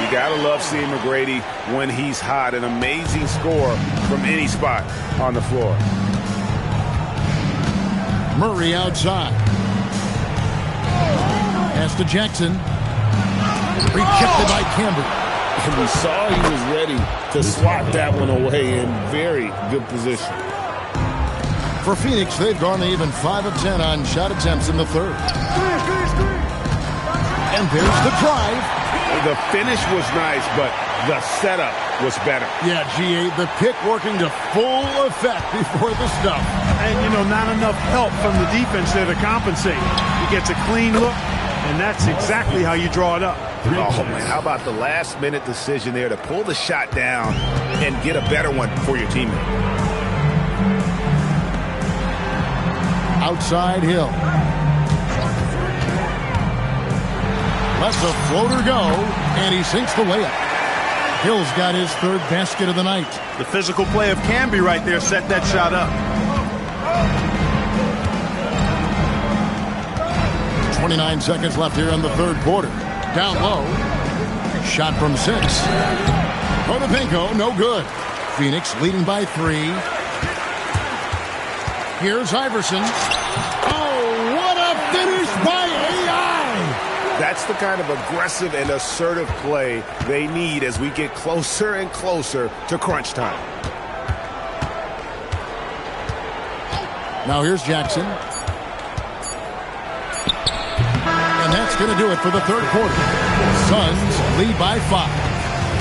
You got to love seeing McGrady when he's hot. An amazing score from any spot on the floor. Murray outside. Pass to Jackson. Rejected by Camby. And we saw he was ready to swat that one away in very good position. For Phoenix, they've gone even 5 of 10 on shot attempts in the third. And there's the drive. The finish was nice, but the setup was better. Yeah, GA, the pick working to full effect before the stuff. And, not enough help from the defense there to compensate. He gets a clean look, and that's exactly how you draw it up. Oh, man, how about the last-minute decision there to pull the shot down and get a better one for your teammate? Outside Hill. Lets a floater go, and he sinks the layup. Hill's got his third basket of the night. The physical play of Camby right there set that shot up. 29 seconds left here in the third quarter. Down low. Shot from 6. Potapenko, no good. Phoenix leading by 3. Here's Iverson. Oh, what a finish by AI! That's the kind of aggressive and assertive play they need as we get closer and closer to crunch time. Now here's Jackson. And that's going to do it for the third quarter. Suns lead by 5.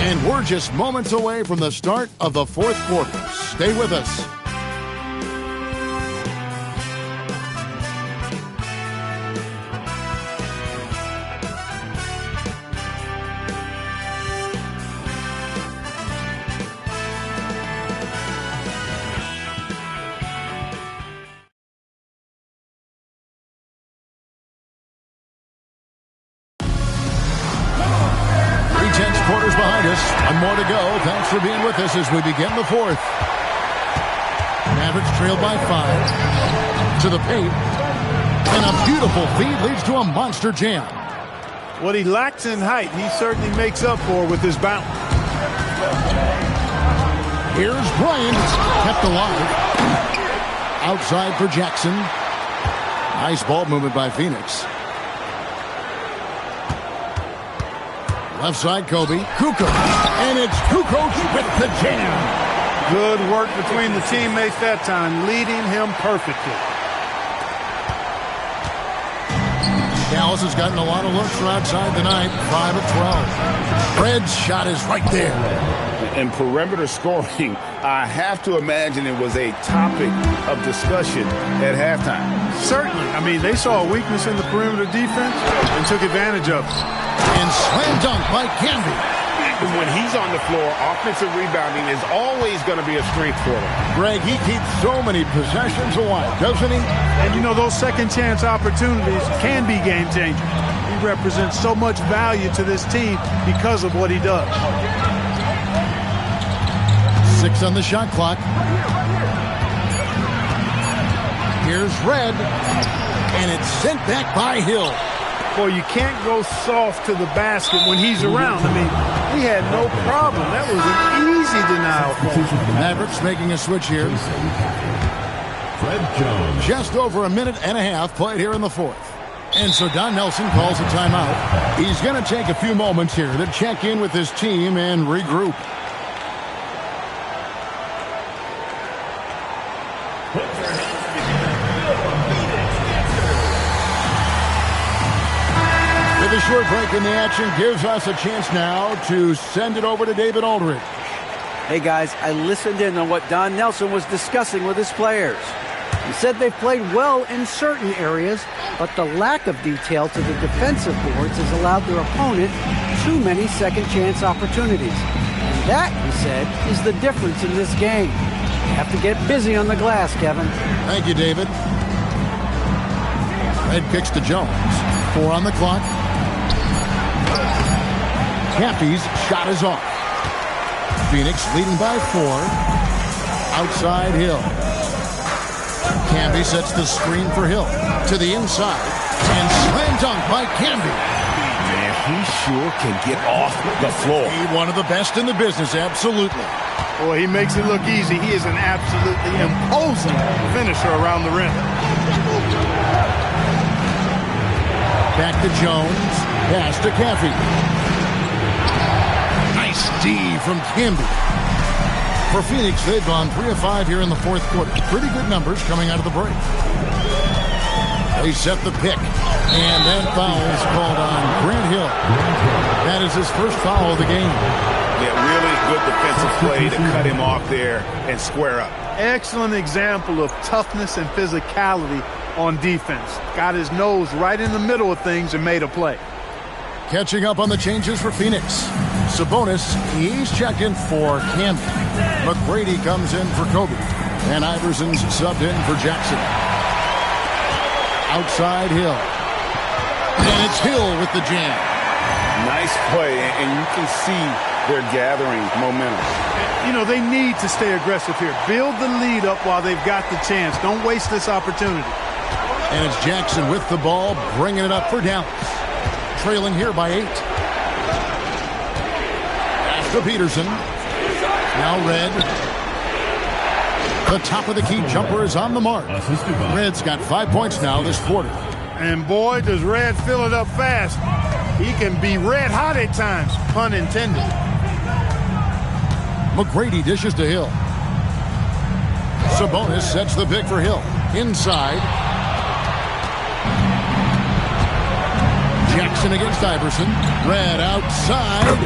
And we're just moments away from the start of the fourth quarter. Stay with us. Quarters behind us. One more to go. Thanks for being with us as we begin the fourth. Mavericks trailed by 5. To the paint. And a beautiful feed leads to a monster jam. What he lacks in height, he certainly makes up for with his bounce. Here's Bryant. Kept alive. Outside for Jackson. Nice ball movement by Phoenix. Left side, Kobe. Kukoc. And it's Kukoc with the jam. Good work between the teammates that time, leading him perfectly. Dallas has gotten a lot of looks from outside tonight. 5 of 12. Fred's shot is right there. And perimeter scoring, I have to imagine it was a topic of discussion at halftime. Certainly. I mean, they saw a weakness in the perimeter defense and took advantage of it. And slam dunk by Camby. When he's on the floor, offensive rebounding is always going to be a strength for him. Greg, he keeps so many possessions alive, doesn't he? And those second chance opportunities can be game changers. He represents so much value to this team because of what he does. 6 on the shot clock. Here's Red. And it's sent back by Hill. Boy, you can't go soft to the basket when he's around. I mean, he had no problem. That was an easy denial for him. Mavericks making a switch here. Fred Jones. Just over a minute and a half played here in the fourth. And so Don Nelson calls a timeout. He's going to take a few moments here to check in with his team and regroup. The short break in the action gives us a chance now to send it over to David Aldridge. Hey, guys, I listened in on what Don Nelson was discussing with his players. He said they've played well in certain areas, but the lack of detail to the defensive boards has allowed their opponent too many second-chance opportunities. And that, he said, is the difference in this game. You have to get busy on the glass, Kevin. Thank you, David. Red kicks to Jones. 4 on the clock. Campy's shot is off. Phoenix leading by 4. Outside Hill. Camby sets the screen for Hill. To the inside. And slam dunk by Camby. Man, he sure can get off the floor. One of the best in the business, absolutely. Boy, he makes it look easy. He is an absolutely imposing finisher around the rim. Back to Jones. Pass to Caffey. Nice D from Camby. For Phoenix, they've gone 3 of 5 here in the fourth quarter. Pretty good numbers coming out of the break. They set the pick. And that foul is called on Grant Hill. That is his first foul of the game. Yeah, really good defensive play to cut him off there and square up. Excellent example of toughness and physicality on defense. Got his nose right in the middle of things and made a play. Catching up on the changes for Phoenix. Sabonis, he's checked in for Camby. McGrady comes in for Kobe. And Iverson's subbed in for Jackson. Outside Hill. And it's Hill with the jam. Nice play, and you can see they're gathering momentum. You know, they need to stay aggressive here. Build the lead up while they've got the chance. Don't waste this opportunity. And it's Jackson with the ball, bringing it up for Dallas. Trailing here by 8. Pass to Peterson. Now Red. The top of the key jumper is on the mark. Red's got 5 points now this quarter. And boy, does Red fill it up fast. He can be red hot at times, pun intended. McGrady dishes to Hill. Sabonis sets the pick for Hill. Inside. Jackson against Iverson. Red outside.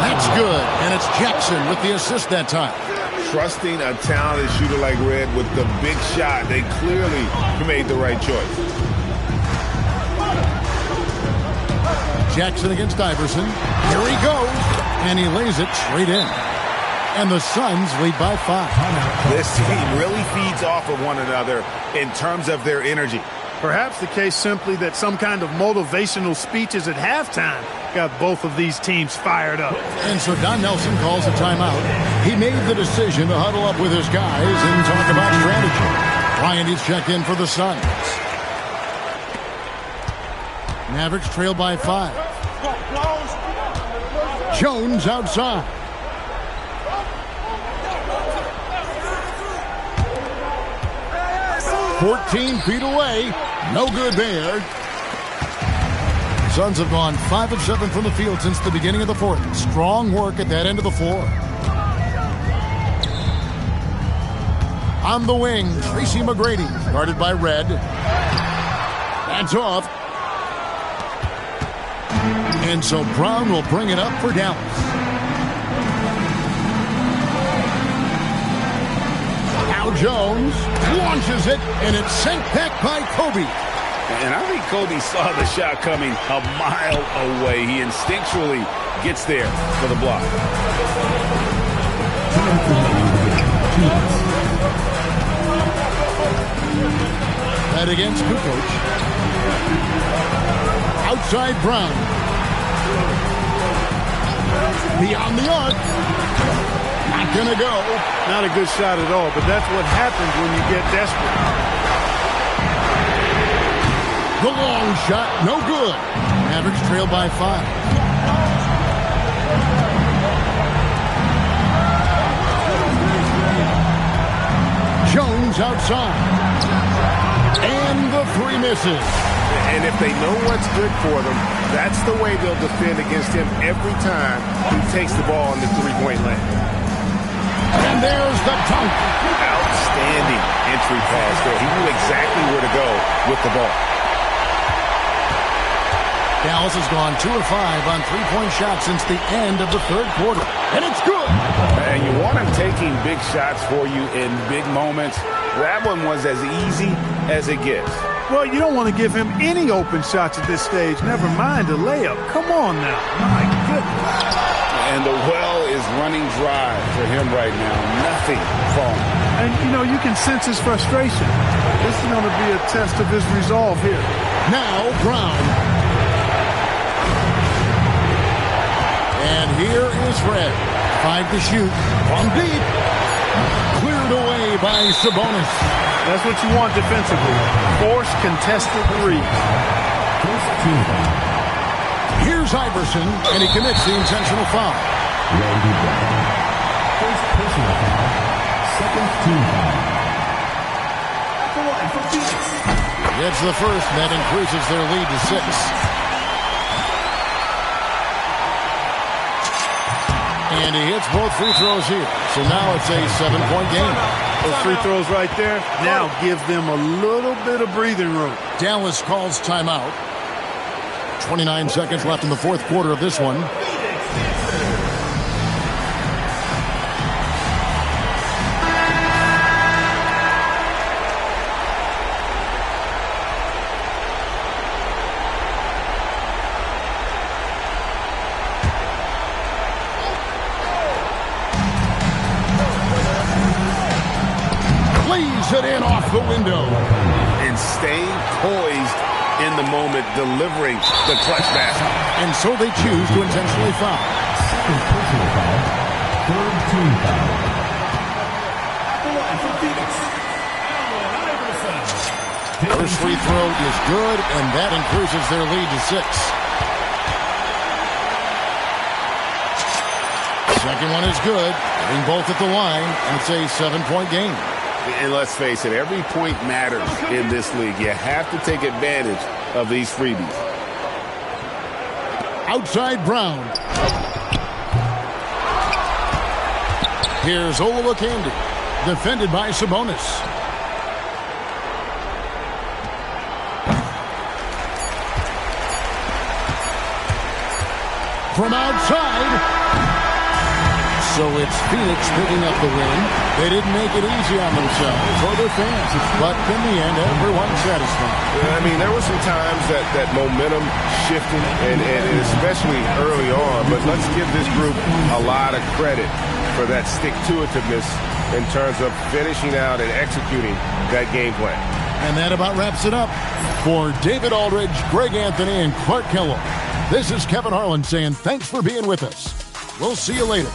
That's good. And it's Jackson with the assist that time. Trusting a talented shooter like Red with the big shot, they clearly made the right choice. Jackson against Iverson. Here he goes. And he lays it straight in. And the Suns lead by 5. This team really feeds off of one another in terms of their energy. Perhaps the case simply that some kind of motivational speeches at halftime got both of these teams fired up. And so Don Nelson calls a timeout. He made the decision to huddle up with his guys and talk about strategy. Bryant is checked in for the Suns. Mavericks trail by 5. Jones outside. "14 feet away. No good there." Suns have gone 5 of 7 from the field since the beginning of the fourth. Strong work at that end of the floor. On the wing, Tracy McGrady, guarded by Red. That's off. And so Brown will bring it up for Dallas. Now Jones launches it, and it's sent back by Kobe. And I think Kobe saw the shot coming a mile away. He instinctually gets there for the block. That against Kukoc. Outside Brown. Beyond the arc. Not gonna go. Not a good shot at all, but that's what happens when you get desperate. The long shot, no good. Mavericks trail by 5. Jones outside. And the 3 misses. And if they know what's good for them, that's the way they'll defend against him every time he takes the ball in the three-point lane. And there's the dunk. Outstanding entry pass there. He knew exactly where to go with the ball. Dallas has gone 2 of 5 on three-point shots since the end of the third quarter. And it's good. And you want him taking big shots for you in big moments. That one was as easy as it gets. Well, you don't want to give him any open shots at this stage. Never mind a layup. Come on now. My goodness. And the well is running dry for him right now. Nothing falling. And, you know, you can sense his frustration. This is going to be a test of his resolve here. Now Brown. And here is Red. 5 to shoot. From deep. Cleared away by Sabonis. That's what you want defensively. Force contested threes. Here's Iverson, and he commits the intentional foul. Randy Brown. First personal foul. Second team foul. Gets the first, and that increases their lead to 6. And he hits both free throws here. So now it's a 7-point game. Those free throws right there now give them a little bit of breathing room. Dallas calls timeout. 29 seconds left in the fourth quarter of this one. It in off the window. And staying poised in the moment, delivering the clutch basket. And so they choose to intentionally foul. Second personal foul. Third team foul. First free throw is good, and that increases their lead to 6. Second one is good. Hitting both at the line. That's a 7-point game. And let's face it, every point matters in this league. You have to take advantage of these freebies. Outside Brown. Here's Olowokandi. Defended by Sabonis. From outside. So it's Phoenix picking up the win. They didn't make it easy on themselves or their fans, but in the end, everyone's satisfied. I mean, there were some times that momentum shifted, and especially early on, but let's give this group a lot of credit for that stick-to-itiveness in terms of finishing out and executing that game plan. And that about wraps it up. For David Aldridge, Greg Anthony, and Clark Kellogg, this is Kevin Harlan saying thanks for being with us. We'll see you later.